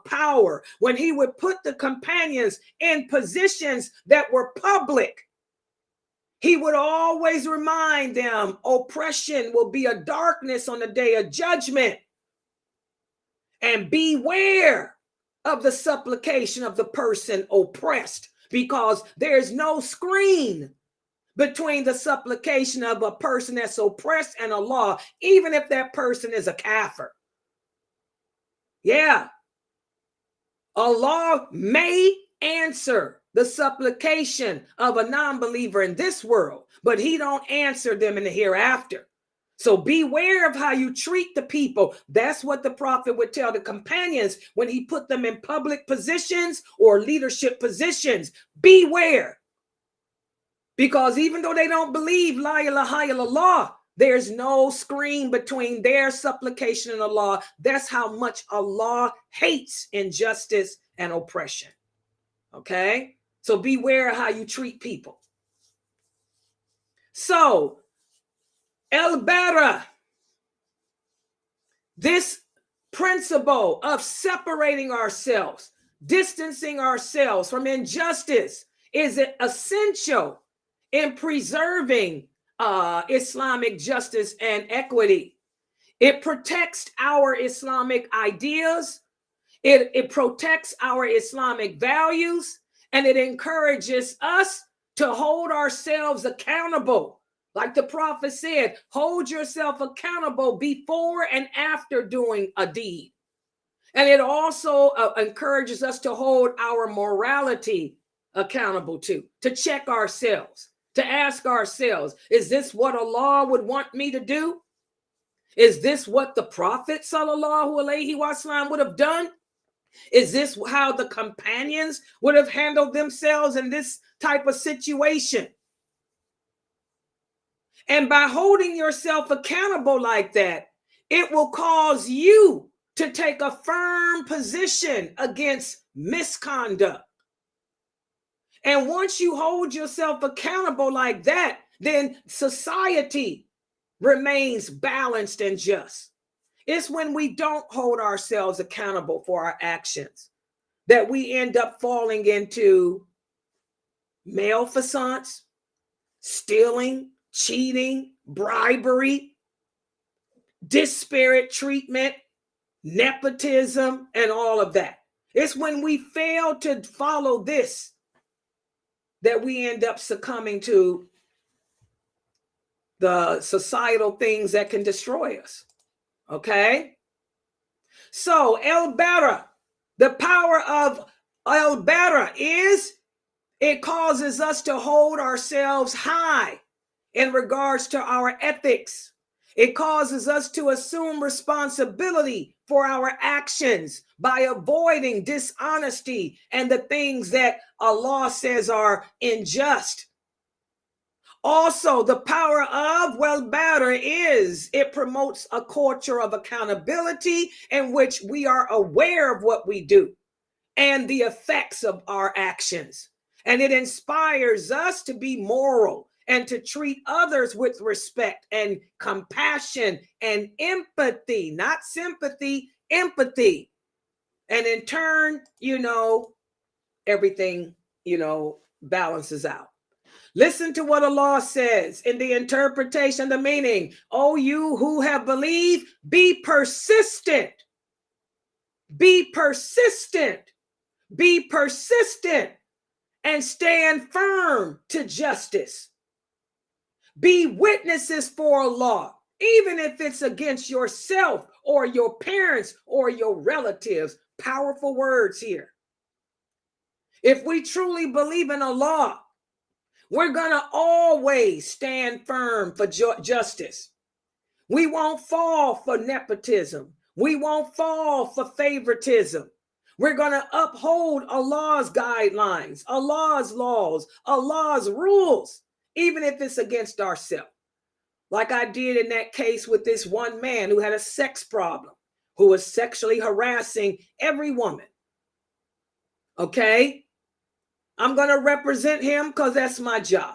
power, when he would put the companions in positions that were public. He would always remind them, oppression will be a darkness on the day of judgment. And beware of the supplication of the person oppressed, because there's no screen between the supplication of a person that's oppressed and Allah, even if that person is a kafir. Yeah. Allah may answer the supplication of a non-believer in this world, but he don't answer them in the hereafter. So beware of how you treat the people. That's what the Prophet would tell the companions when he put them in public positions or leadership positions. Beware. Because even though they don't believe la ilaha illallah, there's no screen between their supplication and Allah. That's how much Allah hates injustice and oppression. Okay? So beware how you treat people. So, Bara, this principle of separating ourselves, distancing ourselves from injustice, is essential in preserving Islamic justice and equity. It protects our Islamic ideas, it protects our Islamic values, and it encourages us to hold ourselves accountable. Like the Prophet said, hold yourself accountable before and after doing a deed. And it also encourages us to hold our morality accountable to check ourselves, to ask ourselves, is this what Allah would want me to do? Is this what the Prophet sallallahu alaihi wasallam would have done? Is this how the companions would have handled themselves in this type of situation? And by holding yourself accountable like that, it will cause you to take a firm position against misconduct. And once you hold yourself accountable like that, then society remains balanced and just. It's when we don't hold ourselves accountable for our actions that we end up falling into malfeasance, stealing, cheating, bribery, disparate treatment, nepotism, and all of that. It's when we fail to follow this that we end up succumbing to the societal things that can destroy us. Okay? So, Bara, the power of Bara is it causes us to hold ourselves high in regards to our ethics. It causes us to assume responsibility for our actions by avoiding dishonesty and the things that Allah says are unjust. Also, the power of Bara is it promotes a culture of accountability in which we are aware of what we do and the effects of our actions. And it inspires us to be moral and to treat others with respect and compassion and empathy, not sympathy, empathy. And in turn, everything, balances out. Listen to what Allah says in the interpretation, the meaning. Oh, you who have believed, be persistent. Be persistent. Be persistent and stand firm to justice. Be witnesses for Allah, even if it's against yourself or your parents or your relatives. Powerful words here. If we truly believe in Allah, we're going to always stand firm for justice. We won't fall for nepotism. We won't fall for favoritism. We're going to uphold Allah's guidelines, Allah's laws, Allah's rules, even if it's against ourselves. Like I did in that case with this one man who had a sex problem, who was sexually harassing every woman. Okay? I'm going to represent him because that's my job.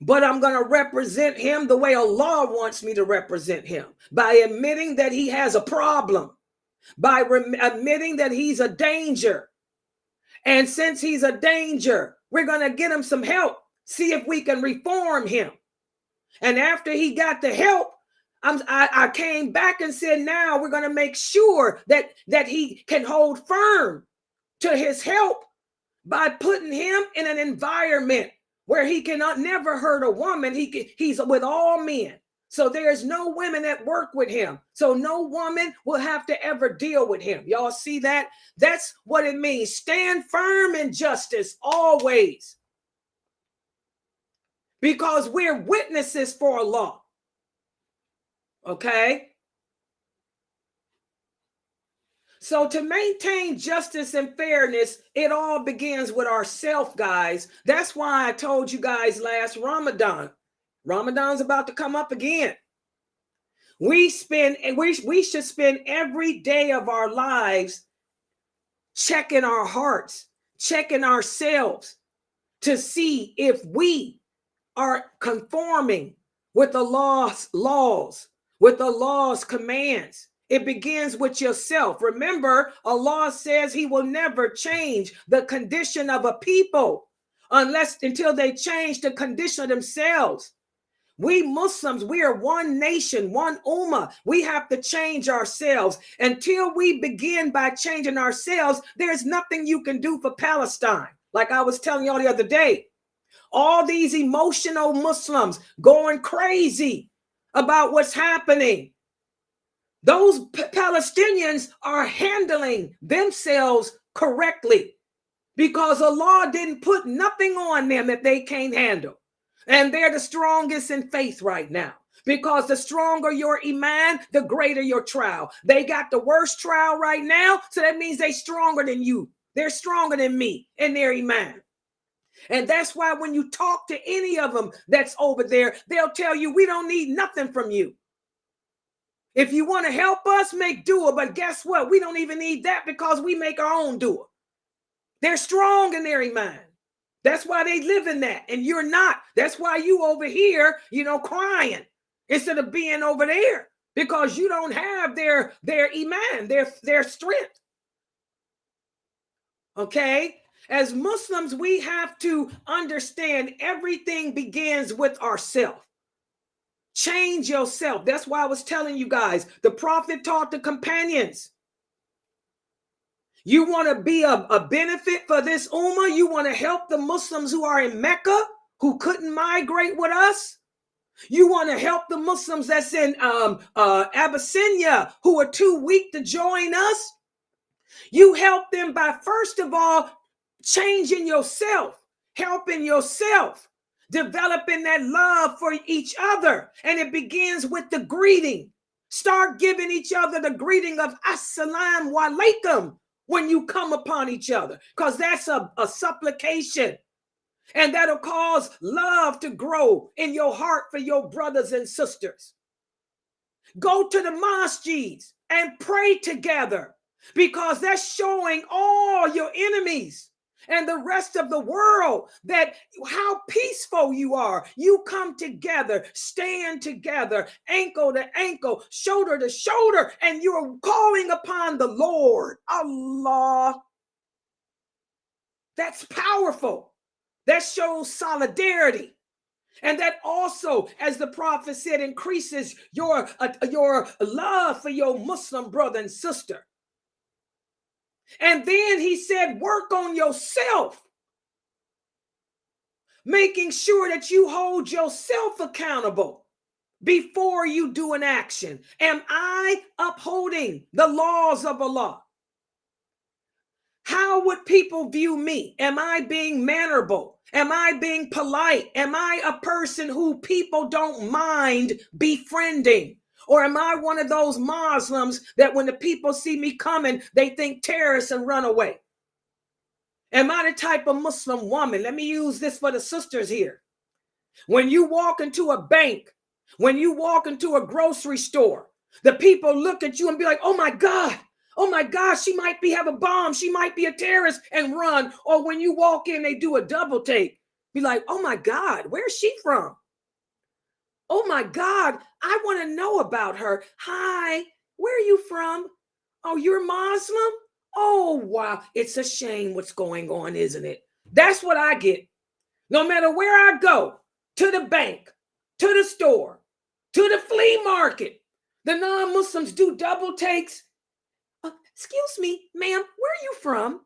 But I'm going to represent him the way Allah wants me to represent him, by admitting that he has a problem, by admitting that he's a danger. And since he's a danger, we're going to get him some help, see if we can reform him. And after he got the help, I came back and said, now we're going to make sure that he can hold firm to his help by putting him in an environment where he cannot never hurt a woman. He's with all men. So there's no women that work with him. So no woman will have to ever deal with him. Y'all see that? That's what it means. Stand firm in justice always. Because we're witnesses for Allah. Okay? So to maintain justice and fairness, it all begins with ourselves, guys. That's why I told you guys last Ramadan. Ramadan's about to come up again. We should spend every day of our lives checking our hearts, checking ourselves to see if we are conforming with the laws, with the law's commands. It begins with yourself. Remember, Allah says he will never change the condition of a people until they change the condition of themselves. We Muslims, we are one nation, one ummah. We have to change ourselves. Until we begin by changing ourselves, there's nothing you can do for Palestine. Like I was telling y'all the other day, all these emotional Muslims going crazy about what's happening. Those Palestinians are handling themselves correctly because Allah didn't put nothing on them that they can't handle. And they're the strongest in faith right now, because the stronger your iman, the greater your trial. They got the worst trial right now, so that means they're stronger than you. They're stronger than me in their iman. And that's why when you talk to any of them that's over there, they'll tell you, we don't need nothing from you. If you want to help us, make dua. But guess what? We don't even need that because we make our own dua. They're strong in their iman. That's why they live in that. And you're not. That's why you over here, crying instead of being over there, because you don't have their iman, their strength. Okay? As Muslims, we have to understand everything begins with ourselves. Change yourself. That's why I was telling you guys, the Prophet taught the companions. You want to be a benefit for this ummah? You want to help the Muslims who are in Mecca, who couldn't migrate with us? You want to help the Muslims that's in Abyssinia, who are too weak to join us? You help them by, first of all, changing yourself, helping yourself, developing that love for each other. And it begins with the greeting. Start giving each other the greeting of assalamu alaikum when you come upon each other, because that's a supplication. And that'll cause love to grow in your heart for your brothers and sisters. Go to the masjids and pray together, because that's showing all your enemies and the rest of the world that how peaceful you are. You come together, stand together, ankle to ankle, shoulder to shoulder, and you're calling upon the Lord, Allah. That's powerful. That shows solidarity. And that also, as the prophet said, increases your love for your Muslim brother and sister. And then he said, work on yourself, making sure that you hold yourself accountable before you do an action. Am I upholding the laws of Allah? How would people view me? Am I being mannerable? Am I being polite? Am I a person who people don't mind befriending? Or am I one of those Muslims that when the people see me coming, they think terrorists and run away? Am I the type of Muslim woman? Let me use this for the sisters here. When you walk into a bank, when you walk into a grocery store, the people look at you and be like, oh my God, she might have a bomb. She might be a terrorist, and run. Or when you walk in, they do a double take. Be like, oh my God, where's she from? Oh my God, I want to know about her. Hi, where are you from? Oh, you're Muslim? Oh, wow. It's a shame what's going on, isn't it? That's what I get. No matter where I go, to the bank, to the store, to the flea market, the non-Muslims do double takes. Excuse me, ma'am, where are you from?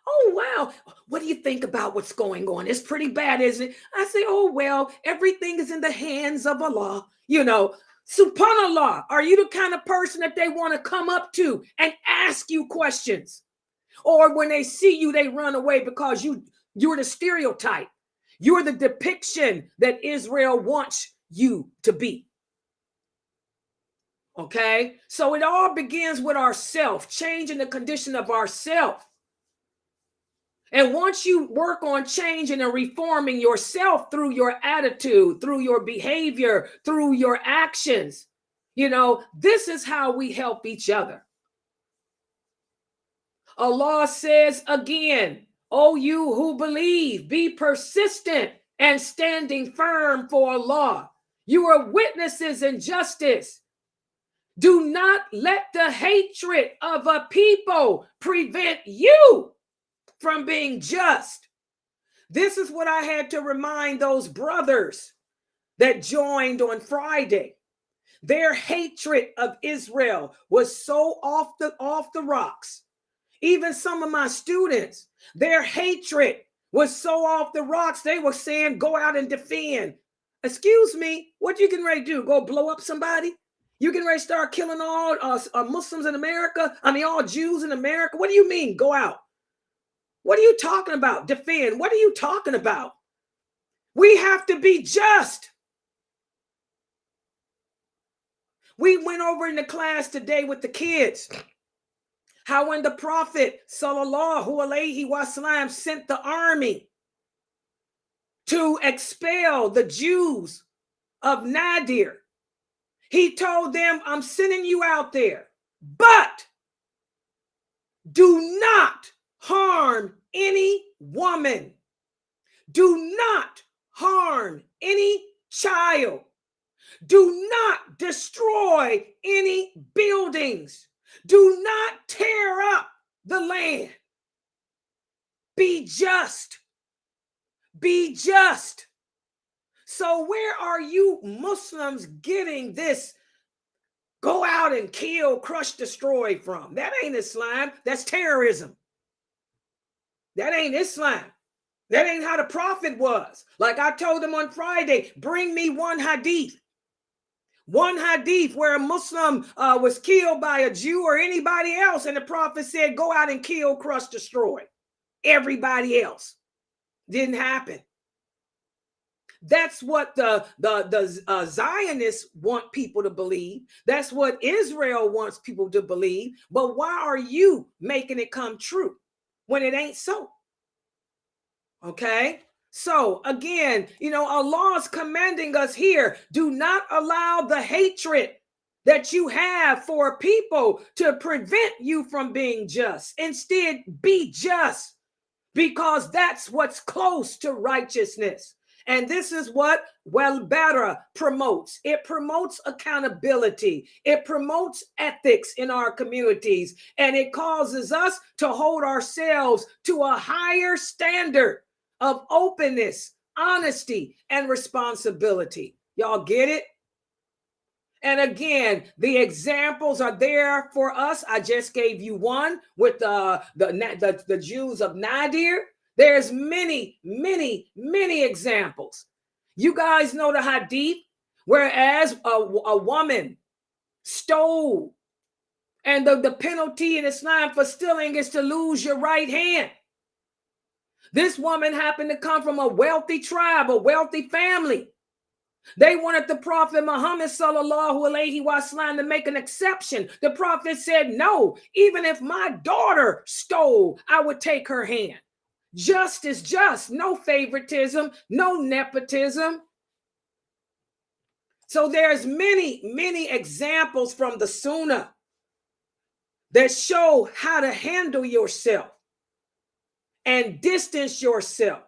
Oh, wow. What do you think about what's going on? It's pretty bad, isn't it? I say, oh, well, everything is in the hands of Allah. You know, subhanallah, are you the kind of person that they want to come up to and ask you questions? Or when they see you, they run away because you're the stereotype. You're the depiction that Israel wants you to be. Okay, so it all begins with ourself, changing the condition of ourself. And once you work on changing and reforming yourself through your attitude, through your behavior, through your actions, you know, this is how we help each other. Allah says again, oh, you who believe, be persistent and standing firm for Allah. You are witnesses in justice. Do not let the hatred of a people prevent you from being just. This is what I had to remind those brothers that joined on Friday. Their hatred of Israel was so off the rocks. Even some of my students, their hatred was so off the rocks, they were saying, go out and defend. Excuse me, what you getting ready to do? Go blow up somebody? You getting ready to start killing all Muslims in America? I mean, all Jews in America? What do you mean, go out? What are you talking about? Defend. What are you talking about? We have to be just. We went over in the class today with the kids how when the Prophet sallallahu alaihi wasallam sent the army to expel the Jews of Nadir, he told them, I'm sending you out there, but do not harm any woman. Do not harm any child. Do not destroy any buildings. Do not tear up the land. Be just. Be just. So where are you Muslims getting this go out and kill, crush, destroy from. That ain't Islam. That's terrorism. That ain't Islam. That ain't how the prophet was. Like I told them on Friday, bring me one hadith. One hadith where a Muslim was killed by a Jew or anybody else, and the prophet said, go out and kill, crush, destroy everybody else. Didn't happen. That's what the Zionists want people to believe. That's what Israel wants people to believe. But why are you making it come true when it ain't so? Okay. So again, Allah is commanding us here, do not allow the hatred that you have for people to prevent you from being just. Instead, be just, because that's what's close to righteousness. And this is what Bara promotes. It promotes accountability. It promotes ethics in our communities. And it causes us to hold ourselves to a higher standard of openness, honesty, and responsibility. Y'all get it? And again, the examples are there for us. I just gave you one with the Jews of Nadir. There's many, many, many examples. You guys know the hadith, whereas a woman stole, and the penalty in Islam for stealing is to lose your right hand. This woman happened to come from a wealthy tribe, a wealthy family. They wanted the Prophet Muhammad sallallahu alaihi wasallam to make an exception. The Prophet said, no, even if my daughter stole, I would take her hand. Just is just, no favoritism, no nepotism. So there's many, many examples from the Sunnah that show how to handle yourself and distance yourself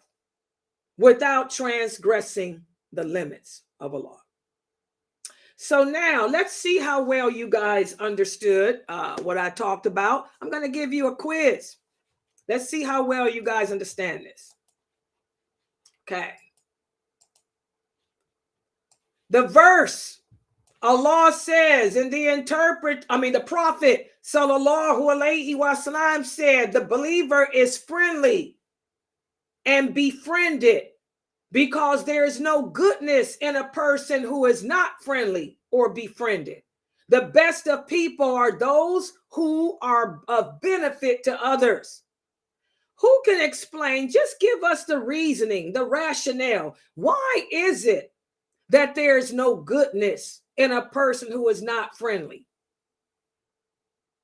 without transgressing the limits of Allah. So now let's see how well you guys understood what I talked about. I'm going to give you a quiz. Let's see how well you guys understand this. Okay. The verse, Allah says in the Prophet sallallahu alaihi wasallam said, the believer is friendly and befriended, because there is no goodness in a person who is not friendly or befriended. The best of people are those who are of benefit to others. Who can explain? Just give us the reasoning, the rationale. Why is it that there's no goodness in a person who is not friendly,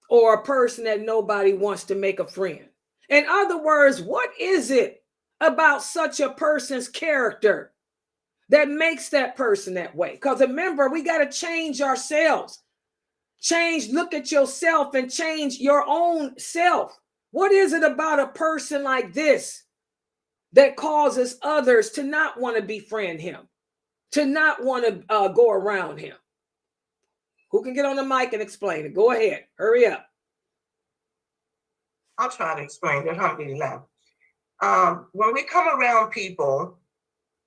or a person that nobody wants to make a friend? In other words, what is it about such a person's character that makes that person that way? Because remember, we got to change ourselves. Look at yourself and change your own self. What is it about a person like this that causes others to not want to befriend him, to not want to go around him? Who can get on the mic and explain it? Go ahead. Hurry up. I'll try to explain it. Alhamdulillah. When we come around people,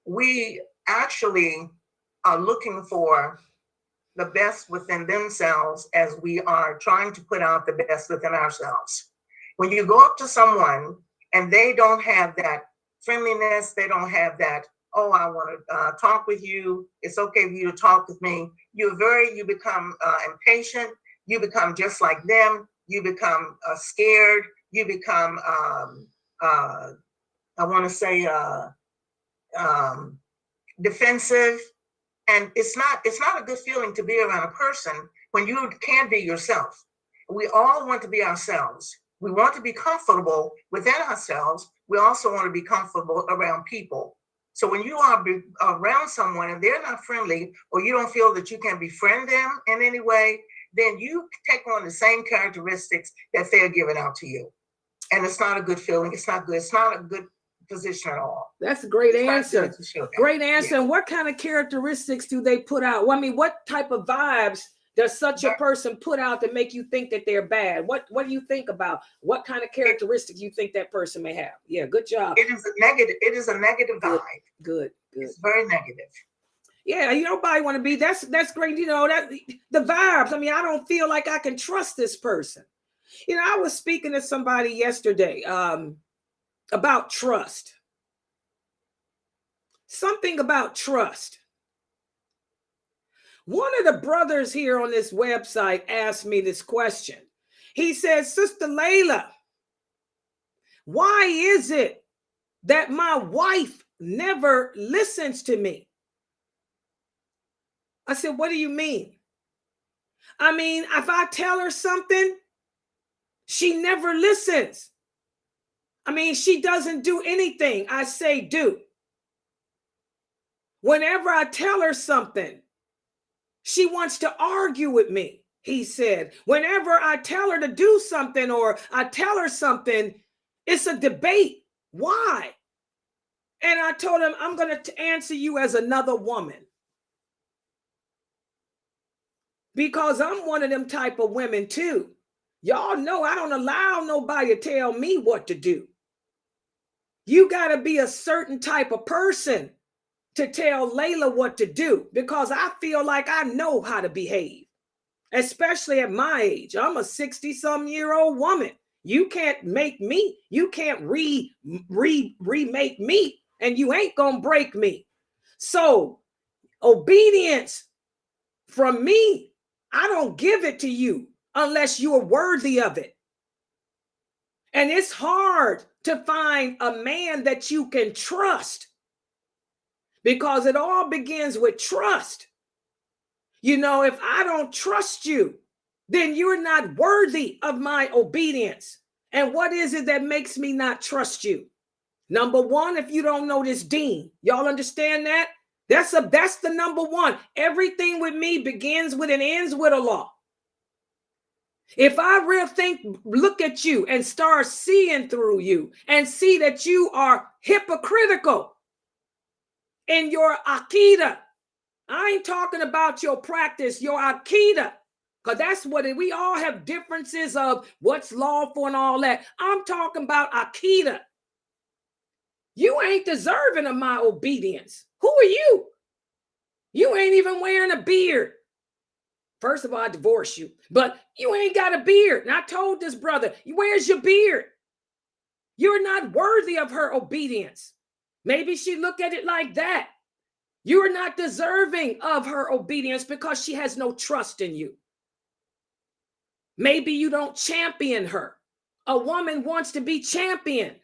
we actually are looking for the best within themselves as we are trying to put out the best within ourselves. When you go up to someone and they don't have that friendliness, they don't have that, oh, I want to talk with you, it's okay for you to talk with me, you become impatient, you become just like them, you become scared, you become defensive. And it's not a good feeling to be around a person when you can't be yourself. We all want to be ourselves. We want to be comfortable within ourselves. We also want to be comfortable around people. So when you are around someone and they're not friendly, or you don't feel that you can befriend them in any way, then you take on the same characteristics that they're giving out to you. And it's not a good feeling. It's not good. It's not a good position at all. That's a great answer. Great answer. Yeah. And what kind of characteristics do they put out? Well, I mean, what type of vibes does such a person put out that make you think that they're bad? What do you think about? What kind of characteristics you think that person may have? Yeah, good job. It is a negative vibe. Good. It's very negative. Yeah, nobody want to be. That's great. That the vibes. I mean, I don't feel like I can trust this person. I was speaking to somebody yesterday about trust. Something about trust. One of the brothers here on this website asked me this question. He said, Sister Layla, why is it that my wife never listens to me? I said, what do you mean? I mean, if I tell her something, she never listens. I mean, she doesn't do anything I say do. Whenever I tell her something, she wants to argue with me, he said. Whenever I tell her to do something or I tell her something, it's a debate. Why? And I told him, I'm going to answer you as another woman. Because I'm one of them type of women too. Y'all know I don't allow nobody to tell me what to do. You got to be a certain type of person to tell Layla what to do, because I feel like I know how to behave, especially at my age. I'm a 60-some-year-old woman. You can't make me. You can't remake me, and you ain't gonna break me. So obedience from me, I don't give it to you unless you are worthy of it. And it's hard to find a man that you can trust, because it all begins with trust. If I don't trust you, then you're not worthy of my obedience. And what is it that makes me not trust you? Number one, if you don't know this deen, y'all understand that? That's the number one. Everything with me begins with and ends with a law. If I look at you and start seeing through you and see that you are hypocritical in your aqidah, I ain't talking about your practice, your aqidah, because that's what we all have differences of what's lawful and all that. I'm talking about aqidah. You ain't deserving of my obedience. Who are you? You ain't even wearing a beard. First of all, I divorce you, but you ain't got a beard. And I told this brother, where's your beard? You're not worthy of her obedience. Maybe she looked at it like that. You are not deserving of her obedience because she has no trust in you. Maybe you don't champion her. A woman wants to be championed.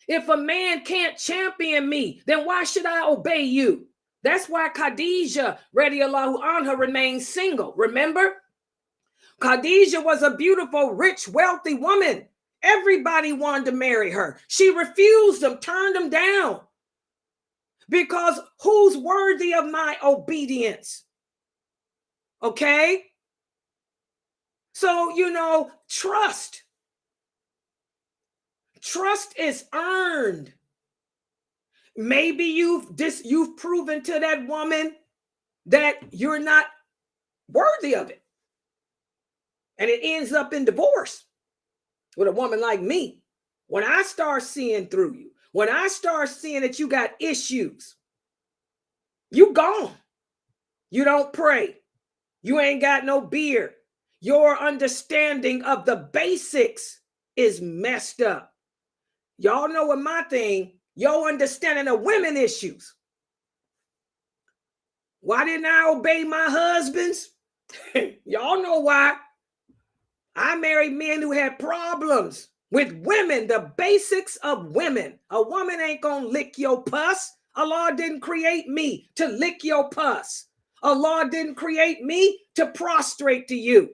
If a man can't champion me, then why should I obey you? That's why Khadijah, radiallahu anha, remained single. Remember? Khadijah was a beautiful, rich, wealthy woman. Everybody wanted to marry her. She refused them, turned them down. Because who's worthy of my obedience? Okay? So, trust. Trust is earned. Maybe you've proven to that woman that you're not worthy of it. And it ends up in divorce with a woman like me. When I start seeing through you, when I start seeing that you got issues, you gone. You don't pray. You ain't got no beard. Your understanding of the basics is messed up. Y'all know what my thing, your understanding of women issues. Why didn't I obey my husbands? Y'all know why. I married men who had problems with women, the basics of women. A woman ain't gonna lick your pus. Allah didn't create me to lick your pus. Allah didn't create me to prostrate to you.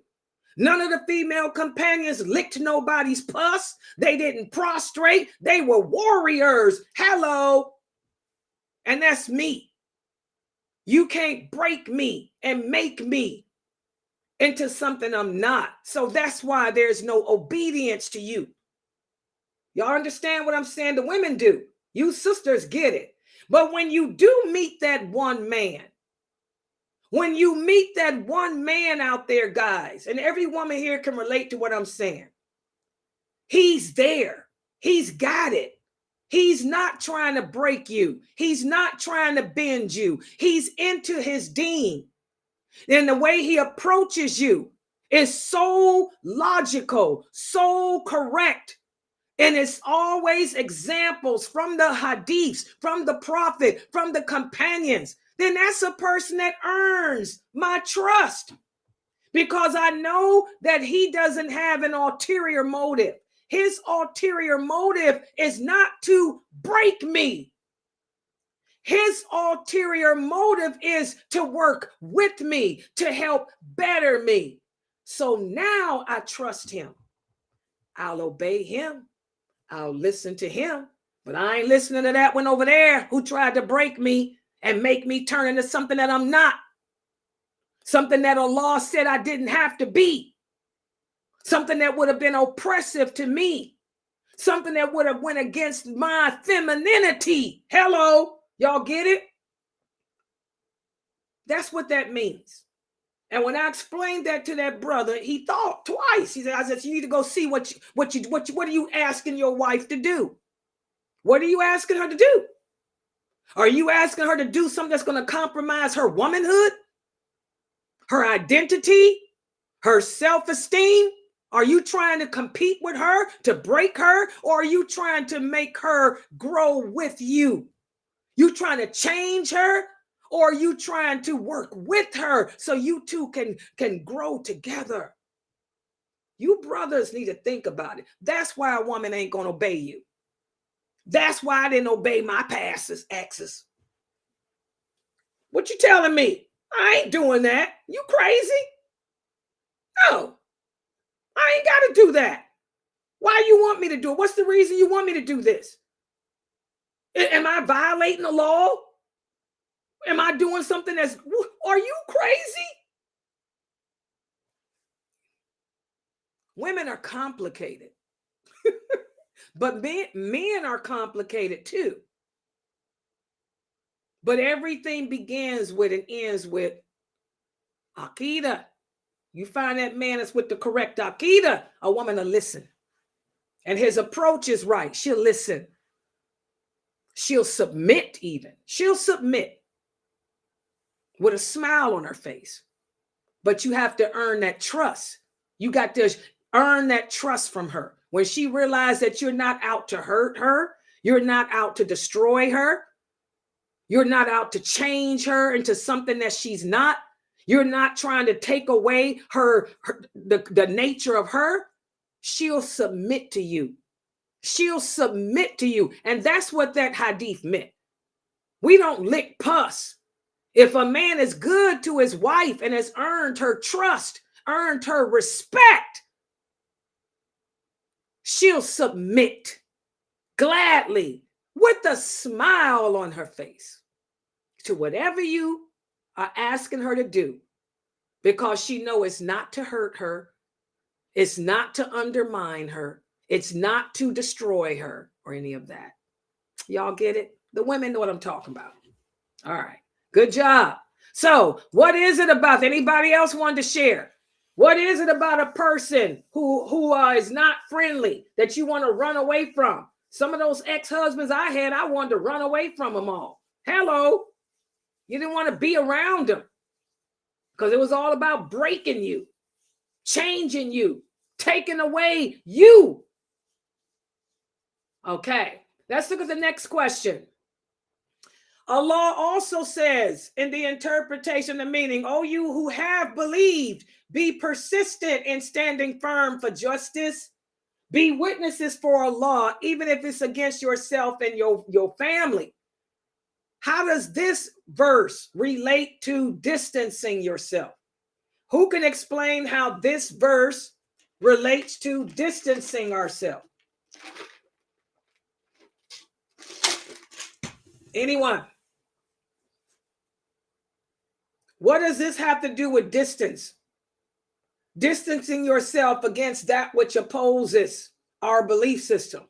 None of the female companions licked nobody's pus. They didn't prostrate. They were warriors. Hello. And that's me. You can't break me and make me into something I'm not. So that's why there's no obedience to you. Y'all understand what I'm saying? The women do. You sisters get it. But when you do meet that one man, when you meet that one man out there, guys, and every woman here can relate to what I'm saying. He's there. He's got it. He's not trying to break you. He's not trying to bend you. He's into his deen. And the way he approaches you is so logical, so correct. And it's always examples from the hadiths, from the prophet, from the companions. Then that's a person that earns my trust, because I know that he doesn't have an ulterior motive. His ulterior motive is not to break me. His ulterior motive is to work with me, to help better me. So now I trust him. I'll obey him. I'll listen to him. But I ain't listening to that one over there who tried to break me and make me turn into something that I'm not. Something that Allah said I didn't have to be. Something that would have been oppressive to me. Something that would have went against my femininity. Hello, y'all get it? That's what that means. And when I explained that to that brother, he thought twice. He said, I said, you need to go see what are you asking your wife to do? What are you asking her to do? Are you asking her to do something that's going to compromise her womanhood, her identity, her self-esteem? Are you trying to compete with her to break her? Or are you trying to make her grow with you? You trying to change her? Or are you trying to work with her so you two can grow together? You brothers need to think about it. That's why a woman ain't going to obey you. That's why I didn't obey my past exes. What you telling me? I ain't doing that. You crazy? No. I ain't got to do that. Why you want me to do it? What's the reason you want me to do this? Am I violating the law? Am I doing something are you crazy? Women are complicated. But men are complicated too. But everything begins with and ends with Aqidah. You find that man that's with the correct Aqidah, a woman will listen. And his approach is right. She'll listen. She'll submit even. She'll submit with a smile on her face. But you have to earn that trust. You got to earn that trust from her. When she realizes that you're not out to hurt her, you're not out to destroy her, you're not out to change her into something that she's not, you're not trying to take away the nature of her, she'll submit to you. She'll submit to you. And that's what that hadith meant. We don't lick pus. If a man is good to his wife and has earned her trust, earned her respect, she'll submit gladly with a smile on her face to whatever you are asking her to do, because she knows it's not to hurt her. It's not to undermine her. It's not to destroy her or any of that. Y'all get it? The women know what I'm talking about. All right. Good job. So what is it about? Anybody else want to share? What is it about a person who is not friendly that you want to run away from? Some of those ex-husbands I had, I wanted to run away from them all. Hello. You didn't want to be around them because it was all about breaking you, changing you, taking away you. Okay. Let's look at the next question. Allah also says in the interpretation, the meaning, "O you who have believed, be persistent in standing firm for justice. Be witnesses for Allah, even if it's against yourself and your family." How does this verse relate to distancing yourself? Who can explain how this verse relates to distancing ourselves? Anyone? What does this have to do with distance? Distancing yourself against that which opposes our belief system.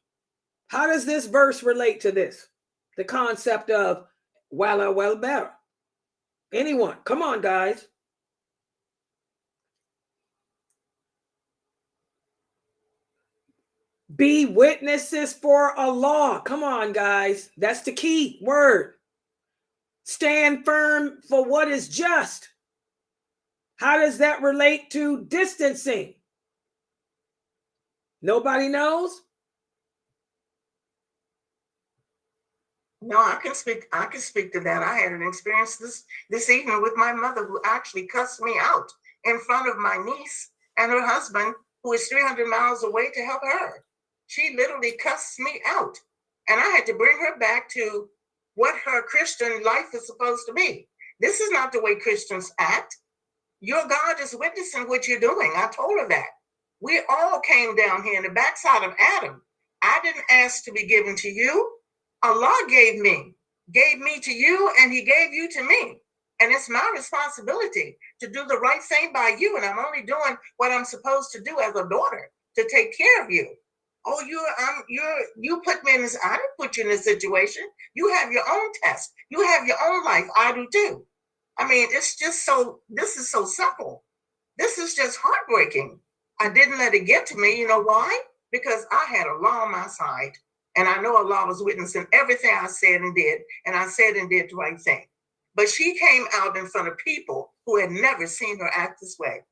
How does this verse relate to this? The concept of well, better. Anyone? Come on, guys. Be witnesses for Allah. Come on, guys. That's the key word. Stand firm for what is just. How does that relate to distancing? Nobody knows? No, I can speak. I can speak to that. I had an experience this evening with my mother, who actually cussed me out in front of my niece and her husband, who is 300 miles away, to help her. She literally cussed me out, and I had to bring her back to what her Christian life is supposed to be. This is not the way Christians act. Your God is witnessing what you're doing. I told her that. We all came down here in the backside of Adam. I didn't ask to be given to you. Allah gave me to you, and he gave you to me. And it's my responsibility to do the right thing by you. And I'm only doing what I'm supposed to do as a daughter, to take care of you. Oh, you put me in this. I didn't put you in this situation. You have your own test. You have your own life. I do too. I mean, it's just this is so simple. This is just heartbreaking. I didn't let it get to me. You know why? Because I had Allah on my side. And I know Allah was witnessing everything I said and did. And I said and did the right thing. But she came out in front of people who had never seen her act this way.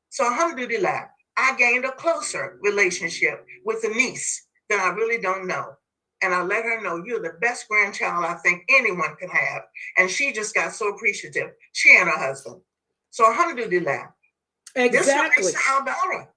So alhamdulillah, I gained a closer relationship with a niece that I really don't know. And I let her know, you're the best grandchild I think anyone can have. And she just got so appreciative, she and her husband. So alhamdulillah. Exactly. This relates to Bara.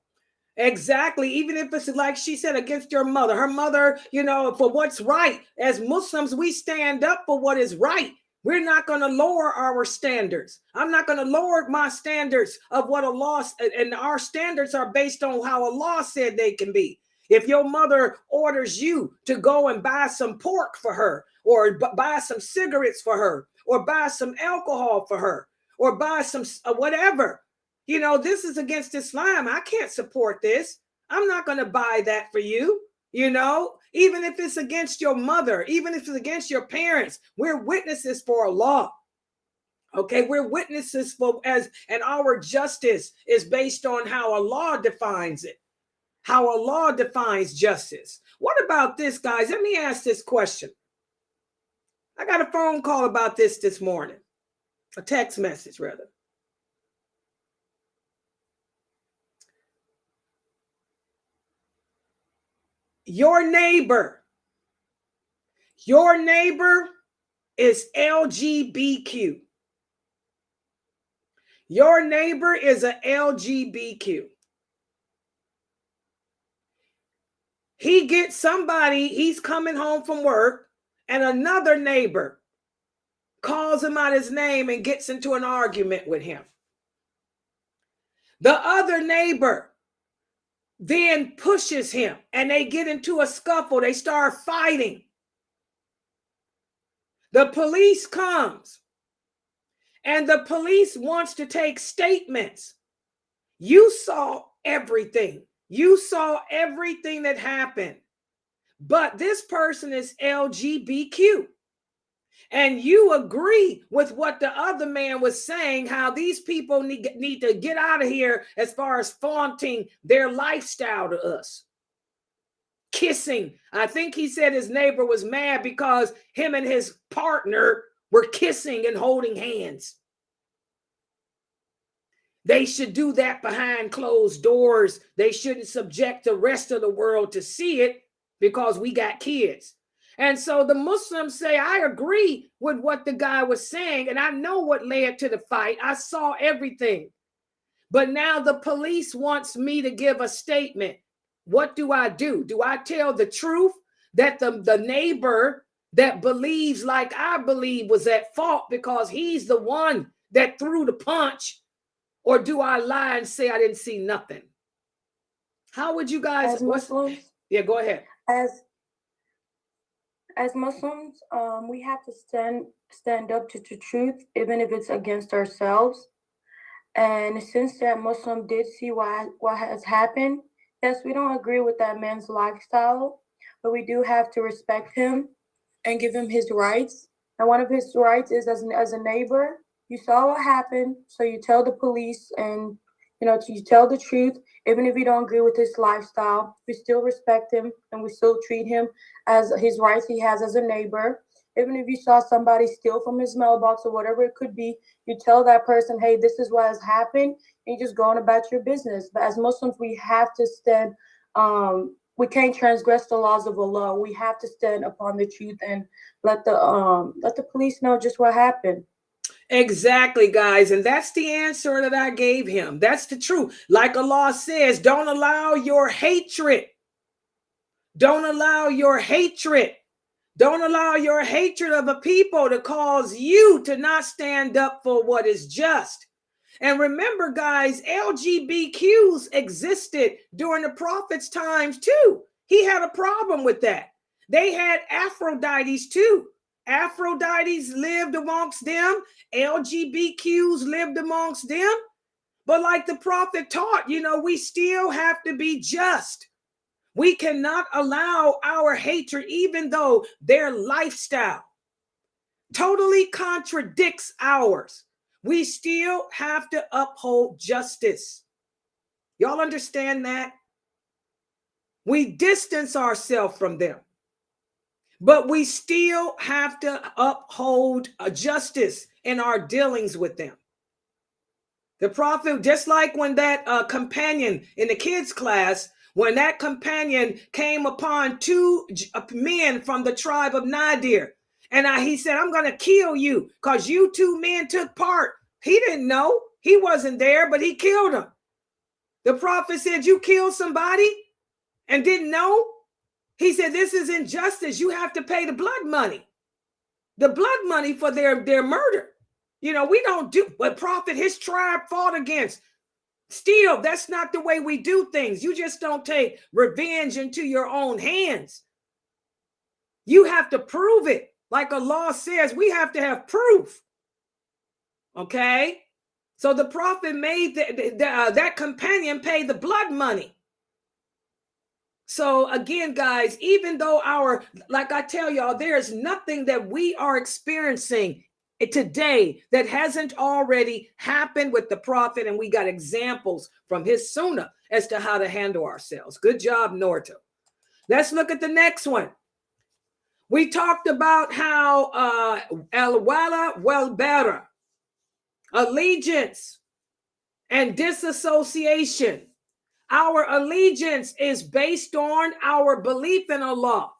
Exactly. Even if it's like she said, against your mother, her mother, for what's right. As Muslims, we stand up for what is right. We're not going to lower our standards. I'm not going to lower my standards of what Allah, and our standards are based on how Allah said they can be. If your mother orders you to go and buy some pork for her, or buy some cigarettes for her, or buy some alcohol for her, or buy some whatever, this is against Islam. I can't support this. I'm not going to buy that for you. Even if it's against your mother, even if it's against your parents, we're witnesses for Allah. Okay, we're witnesses and our justice is based on how Allah defines it, how Allah defines justice. What about this, guys? Let me ask this question. I got a phone call about this morning, a text message rather. Your neighbor is LGBTQ. Your neighbor is a LGBTQ. He's coming home from work, and another neighbor calls him out his name and gets into an argument with him. The other neighbor then pushes him, and they get into a scuffle. They start fighting. The police comes, and the police wants to take statements. You saw everything. You saw everything that happened. But this person is LGBTQ. And you agree with what the other man was saying, how these people need to get out of here as far as flaunting their lifestyle to us. Kissing. I think he said his neighbor was mad because him and his partner were kissing and holding hands. They should do that behind closed doors. They shouldn't subject the rest of the world to see it because we got kids. And so the Muslims say, I agree with what the guy was saying, and I know what led to the fight. I saw everything. But now the police wants me to give a statement. What do? Do I tell the truth that the neighbor that believes like I believe was at fault because he's the one that threw the punch? Or do I lie and say I didn't see nothing? How would you guys? As Muslims? Yeah, go ahead. As Muslims, we have to stand up to the truth, even if it's against ourselves. And since that Muslim did see what has happened, yes, we don't agree with that man's lifestyle, but we do have to respect him and give him his rights. And one of his rights is as a neighbor, you saw what happened, so you tell the police and you tell the truth, even if you don't agree with his lifestyle, we still respect him and we still treat him as his rights he has as a neighbor. Even if you saw somebody steal from his mailbox or whatever it could be, you tell that person, hey, this is what has happened, and you just go on about your business. But as Muslims, we have to stand, we can't transgress the laws of Allah. We have to stand upon the truth and let the police know just what happened. Exactly, guys. And that's the answer that I gave him. That's the truth. Like Allah says, don't allow your hatred. Don't allow your hatred. Don't allow your hatred of a people to cause you to not stand up for what is just. And remember, guys, LGBTQs existed during the Prophet's times too. He had a problem with that. They had Aphrodites too. Aphrodites lived amongst them. LGBTQs lived amongst them. But like the Prophet taught, we still have to be just. We cannot allow our hatred, even though their lifestyle totally contradicts ours. We still have to uphold justice. Y'all understand that? We distance ourselves from them, but we still have to uphold justice in our dealings with them. The Prophet, just like when that companion in the kids' class, when that companion came upon two men from the tribe of Nadir, and he said, I'm going to kill you because you two men took part. He didn't know. He wasn't there, but he killed him. The Prophet said, you killed somebody and didn't know? He said, this is injustice. You have to pay the blood money. The blood money for their murder. We don't do what Prophet, his tribe fought against. Still, that's not the way we do things. You just don't take revenge into your own hands. You have to prove it. Like Allah says, we have to have proof. Okay? So the Prophet made that companion pay the blood money. So again, guys, even though like I tell y'all, there is nothing that we are experiencing today that hasn't already happened with the Prophet, and we got examples from his sunnah as to how to handle ourselves. Good job, Norta. Let's look at the next one. We talked about how al-wala wal-bara, allegiance and disassociation. Our allegiance is based on our belief in Allah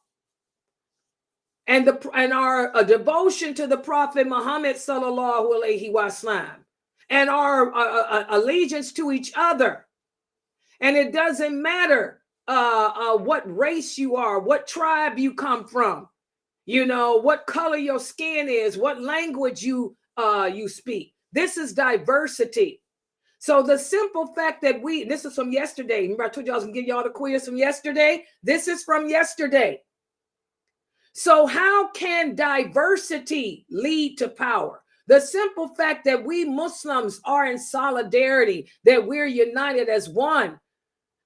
and our devotion to the Prophet Muhammad sallallahu alaihi wasallam, and our allegiance to each other. And it doesn't matter what race you are, what tribe you come from, what color your skin is, what language you speak. This is diversity. So the simple fact that this is from yesterday. Remember I told you I was going to give y'all the quiz from yesterday? This is from yesterday. So how can diversity lead to power? The simple fact that we Muslims are in solidarity, that we're united as one,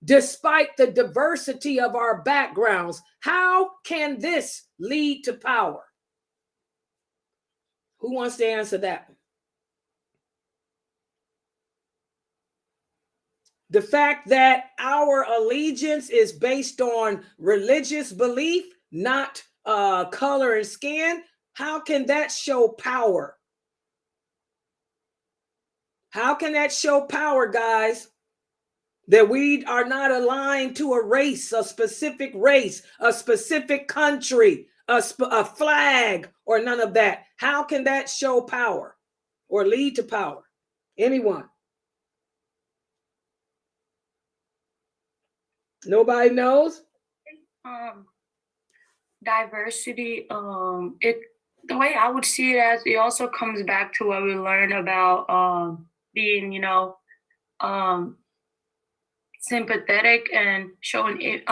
despite the diversity of our backgrounds. How can this lead to power? Who wants to answer that? The fact that our allegiance is based on religious belief, not color and skin, how can that show power? How can that show power, guys? That we are not aligned to a race, a specific country, a flag, or none of that. How can that show power or lead to power? Anyone? Nobody knows? Diversity, the way I would see it as, it also comes back to what we learn about being, sympathetic and showing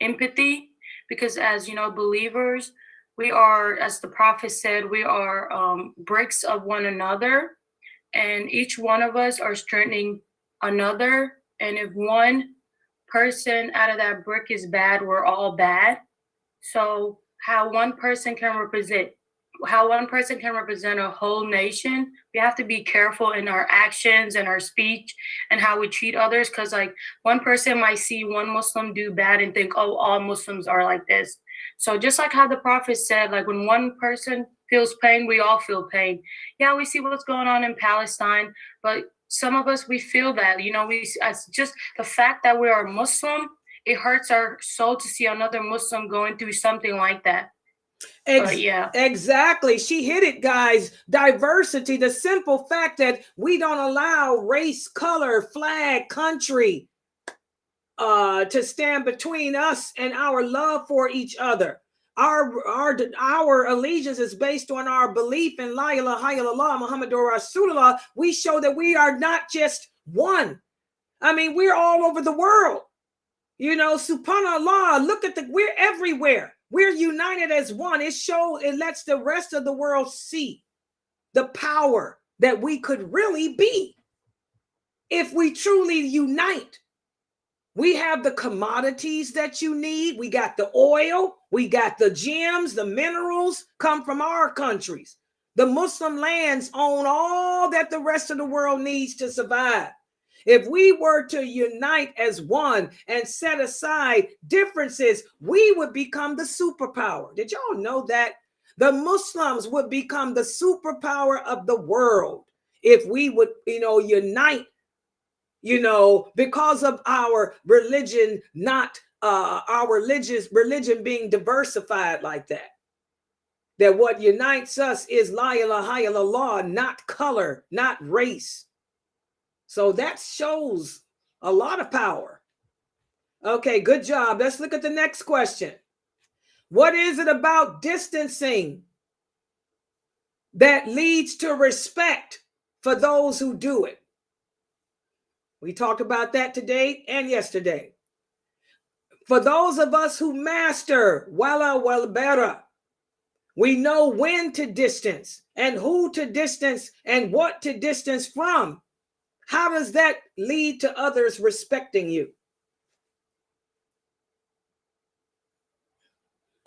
empathy, because as believers, we are, as the Prophet said, we are bricks of one another, and each one of us are strengthening another. And if one person out of that brick is bad, we're all bad. So how one person can represent how one person can represent a whole nation, we have to be careful in our actions and our speech and how we treat others. Because like one person might see one Muslim do bad and think, oh, all Muslims are like this. So just like how the Prophet said, like when one person feels pain, we all feel pain. Yeah, we see what's going on in Palestine, but some of us, we feel that, you know, it's just the fact that we are Muslim, it hurts our soul to see another Muslim going through something like that. Yeah. Exactly. She hit it, guys. Diversity, the simple fact that we don't allow race, color, flag, country to stand between us and our love for each other. Our allegiance is based on our belief in La ilaha illallah Muhammadur Rasulullah. We show that we are not just one. I mean, we're all over the world. You know, subhanallah, look at we're everywhere. We're united as one. It lets the rest of the world see the power that we could really be if we truly unite. We have the commodities that you need. We got the oil. We got the gems, the minerals come from our countries. The Muslim lands own all that the rest of the world needs to survive. If we were to unite as one and set aside differences, we would become the superpower. Did y'all know that? The Muslims would become the superpower of the world if we would, unite, because of our religion, not our religion being diversified like that. That what unites us is La ilaha illallah, not color, not race. So that shows a lot of power. Okay, good job. Let's look at the next question. What is it about distancing that leads to respect for those who do it? We talked about that today and yesterday. For those of us who master wala wal bara, we know when to distance and who to distance and what to distance from. How does that lead to others respecting you?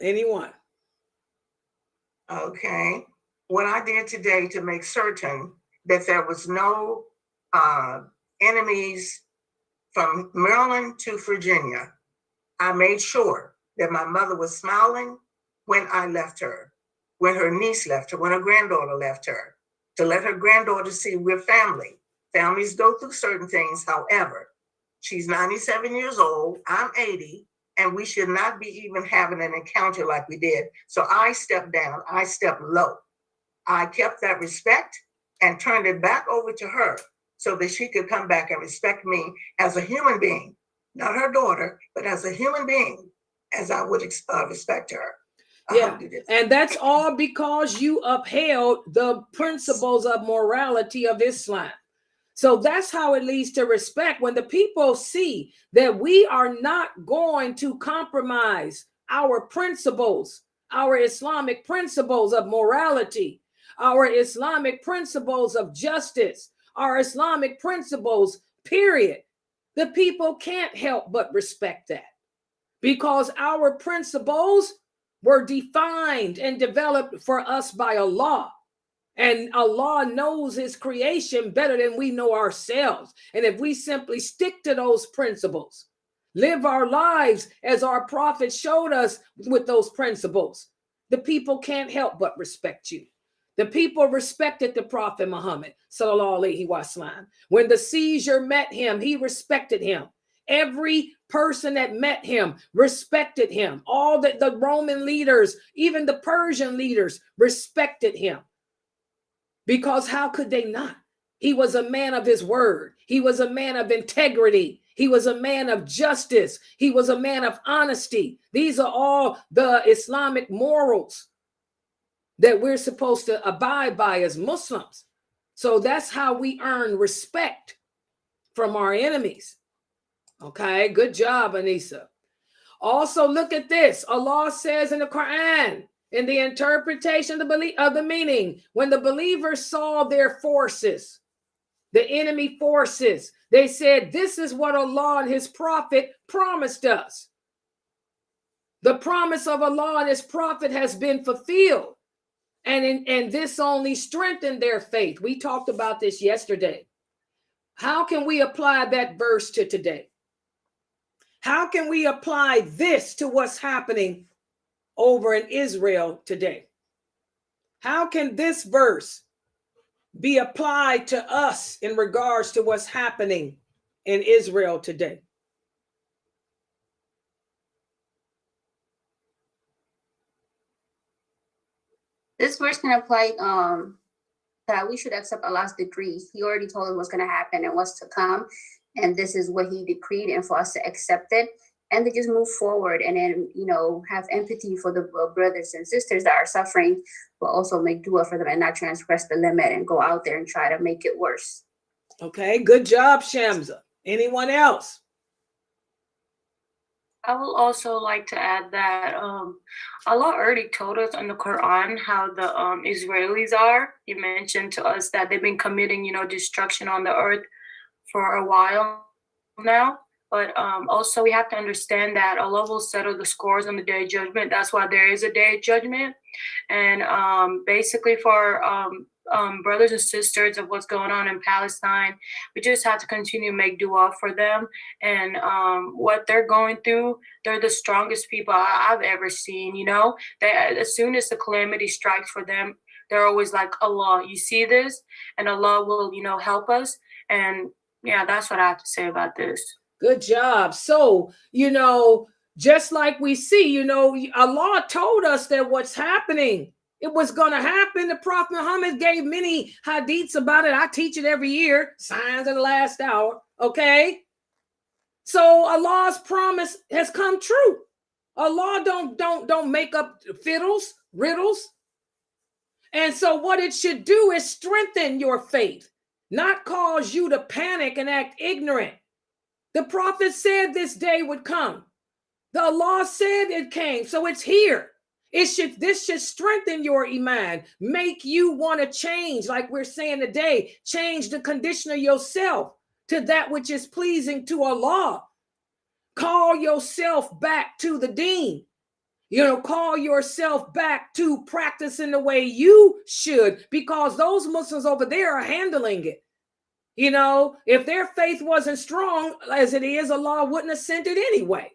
Anyone? Okay. What I did today to make certain that there was no enemies from Maryland to Virginia, I made sure that my mother was smiling when I left her, when her niece left her, when her granddaughter left her, to let her granddaughter see we're family. Families go through certain things. However, she's 97 years old, I'm 80, and we should not be even having an encounter like we did. So I stepped down, I stepped low. I kept that respect and turned it back over to her so that she could come back and respect me as a human being, not her daughter, but as a human being, as I would respect her. Yeah, and that's all because you upheld the principles of morality of Islam. So that's how it leads to respect. When the people see that we are not going to compromise our principles, our Islamic principles of morality, our Islamic principles of justice, our Islamic principles, period, the people can't help but respect that, because our principles were defined and developed for us by Allah. And Allah knows his creation better than we know ourselves. And if we simply stick to those principles, live our lives as our prophet showed us with those principles, the people can't help but respect you. The people respected the Prophet Muhammad, sallallahu alaihi wasallam. When the Caesar met him, he respected him. Every person that met him respected him. All the Roman leaders, even the Persian leaders, respected him. Because how could they not? He was a man of his word. He was a man of integrity. He was a man of justice. He was a man of honesty. These are all the Islamic morals that we're supposed to abide by as Muslims. So that's how we earn respect from our enemies. Okay, good job, Anissa. Also, look at this. Allah says in the Quran, in the interpretation of the meaning, when the believers saw their forces, the enemy forces, they said, this is what Allah and his prophet promised us. The promise of Allah and his prophet has been fulfilled. And this only strengthened their faith. We talked about this yesterday. How can we apply that verse to today? How can we apply this to what's happening over in Israel today? How can this verse be applied to us in regards to what's happening in Israel today? This verse can apply that we should accept Allah's decree. He already told us what's going to happen and what's to come. And this is what he decreed, and for us to accept it and to just move forward, and then, you know, have empathy for the brothers and sisters that are suffering, but also make dua for them and not transgress the limit and go out there and try to make it worse. Okay, good job, Shamsa. Anyone else? I will also like to add that Allah already told us in the Quran how the Israelis are. He mentioned to us that they've been committing, you know, destruction on the earth for a while now. But also we have to understand that Allah will settle the scores on the day of judgment. That's why there is a day of judgment. And basically for brothers and sisters of what's going on in Palestine, we just have to continue to make dua for them. And what they're going through, they're the strongest people I've ever seen. You know, they, as soon as the calamity strikes for them, they're always like, Allah, you see this? And Allah will, you know, help us. And yeah, that's what I have to say about this. Good job. So, you know, just like we see, you know, Allah told us that what's happening, it was going to happen. The Prophet Muhammad gave many hadiths about it. I teach it every year, signs of the last hour. Okay. So Allah's promise has come true. Allah don't make up riddles. And so what it should do is strengthen your faith, not cause you to panic and act ignorant. The prophet said this day would come. The Allah said it came, so it's here. This should strengthen your iman, make you want to change, like we're saying today, change the condition of yourself to that which is pleasing to Allah. Call yourself back to the deen. You know, call yourself back to practicing the way you should, because those Muslims over there are handling it. You know, if their faith wasn't strong as it is, Allah wouldn't have sent it anyway.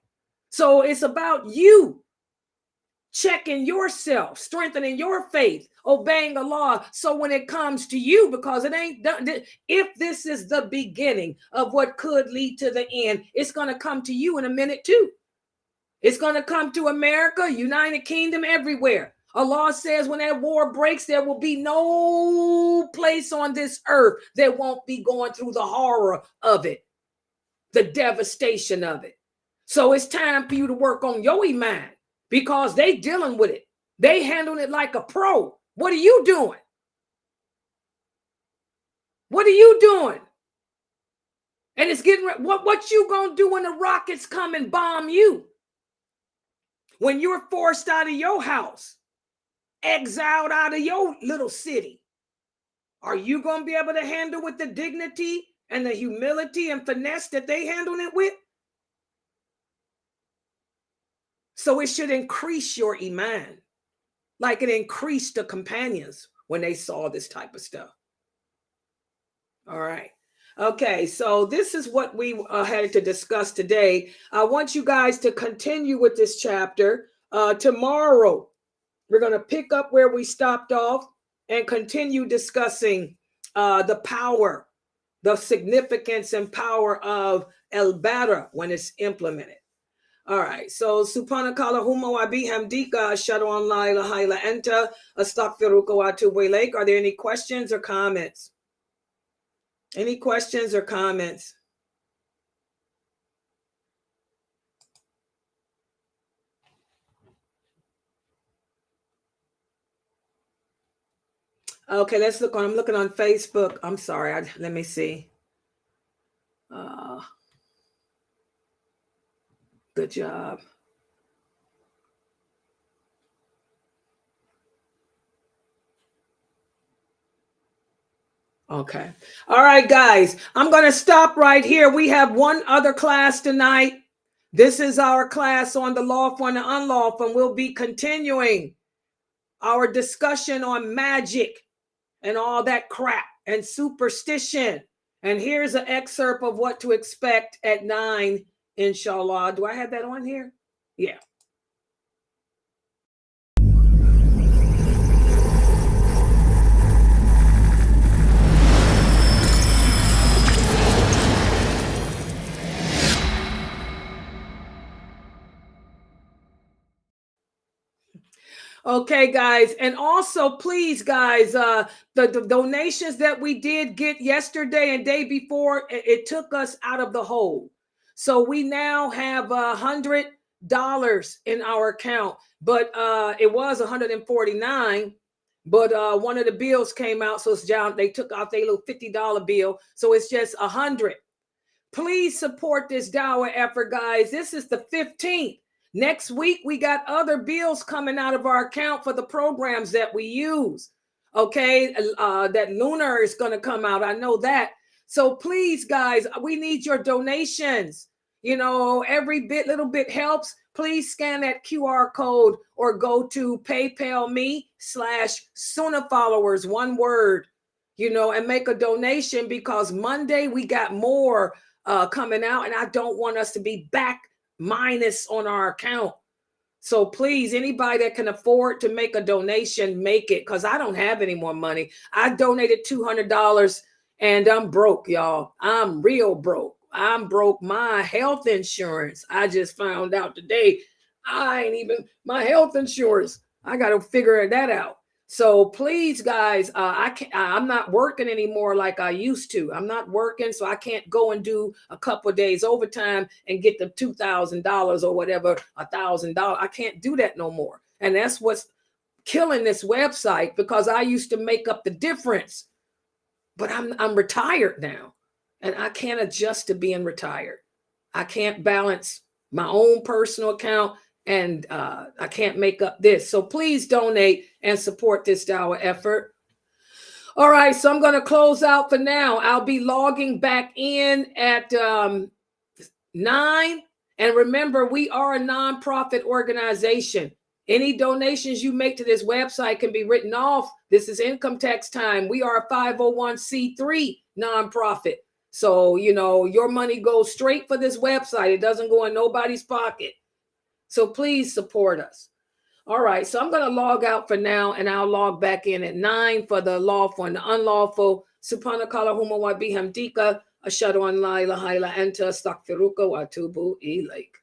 So it's about you checking yourself, strengthening your faith, obeying Allah. So when it comes to you, because it ain't done, if this is the beginning of what could lead to the end, it's going to come to you in a minute too. It's going to come to America, United Kingdom, everywhere. Allah says when that war breaks, there will be no place on this earth that won't be going through the horror of it, the devastation of it. So it's time for you to work on your iman, because they dealing with it. They handling it like a pro. What are you doing? What are you doing? And it's getting, what you gonna do when the rockets come and bomb you? When you're forced out of your house, exiled out of your little city, are you going to be able to handle with the dignity and the humility and finesse that they handle it with? So it should increase your iman, like it increased the companions when they saw this type of stuff. All right. Okay, so this is what we had to discuss today. I want you guys to continue with this chapter. Tomorrow, we're going to pick up where we stopped off and continue discussing the power, the significance and power of Bara when it's implemented. All right, so subhanaka Allahumma wa bihamdika ashhadu an la ilaha illa anta astaghfiruka wa atubu ilaik. Are there any questions or comments? Any questions or comments? Okay, let's look on. I'm looking on Facebook. I'm sorry. Let me see. Good job. Okay. All right, guys. I'm going to stop right here. We have one other class tonight. This is our class on the lawful and the unlawful, and we'll be continuing our discussion on magic and all that crap and superstition. And here's an excerpt of what to expect at 9, inshallah. Do I have that on here? Yeah. Okay, guys. And also, please, guys, the donations that we did get yesterday and day before, it took us out of the hole. So we now have $100 in our account, but it was 149. But one of the bills came out, so it's down. They took out their little $50 bill, so it's just 100. Please support this dawah effort, guys. This is the 15th. Next week, we got other bills coming out of our account for the programs that we use. Okay, that lunar is going to come out. I know that. So please, guys, we need your donations. You know, every little bit helps. Please scan that QR code or go to PayPal me/SunnahFollowers, one word, you know, and make a donation, because Monday we got more coming out, and I don't want us to be back minus on our account. So please, anybody that can afford to make a donation, make it, because I don't have any more money. I donated $200 and I'm broke, y'all. I'm real broke. I'm broke. My health insurance, I just found out today, I ain't even my health insurance. I got to figure that out. So please, guys, I'm not working anymore like I used to. I'm not working, so I can't go and do a couple of days overtime and get the $2,000 or whatever, $1,000. I can't do that no more. And that's what's killing this website, because I used to make up the difference. But I'm retired now, and I can't adjust to being retired. I can't balance my own personal account, and I can't make up this. So please donate and support this dawah effort. All right, so I'm going to close out for now. I'll be logging back in at 9. And remember, we are a nonprofit organization. Any donations you make to this website can be written off. This is income tax time. We are a 501c3 nonprofit. So, you know, your money goes straight for this website. It doesn't go in nobody's pocket. So please support us. All right, so I'm going to log out for now, and I'll log back in at 9 for the lawful and the unlawful. Subhanakallahumma wa bihamdika, ashhadu an la ilaha illa anta, astaghfiruka wa atubu ilaik.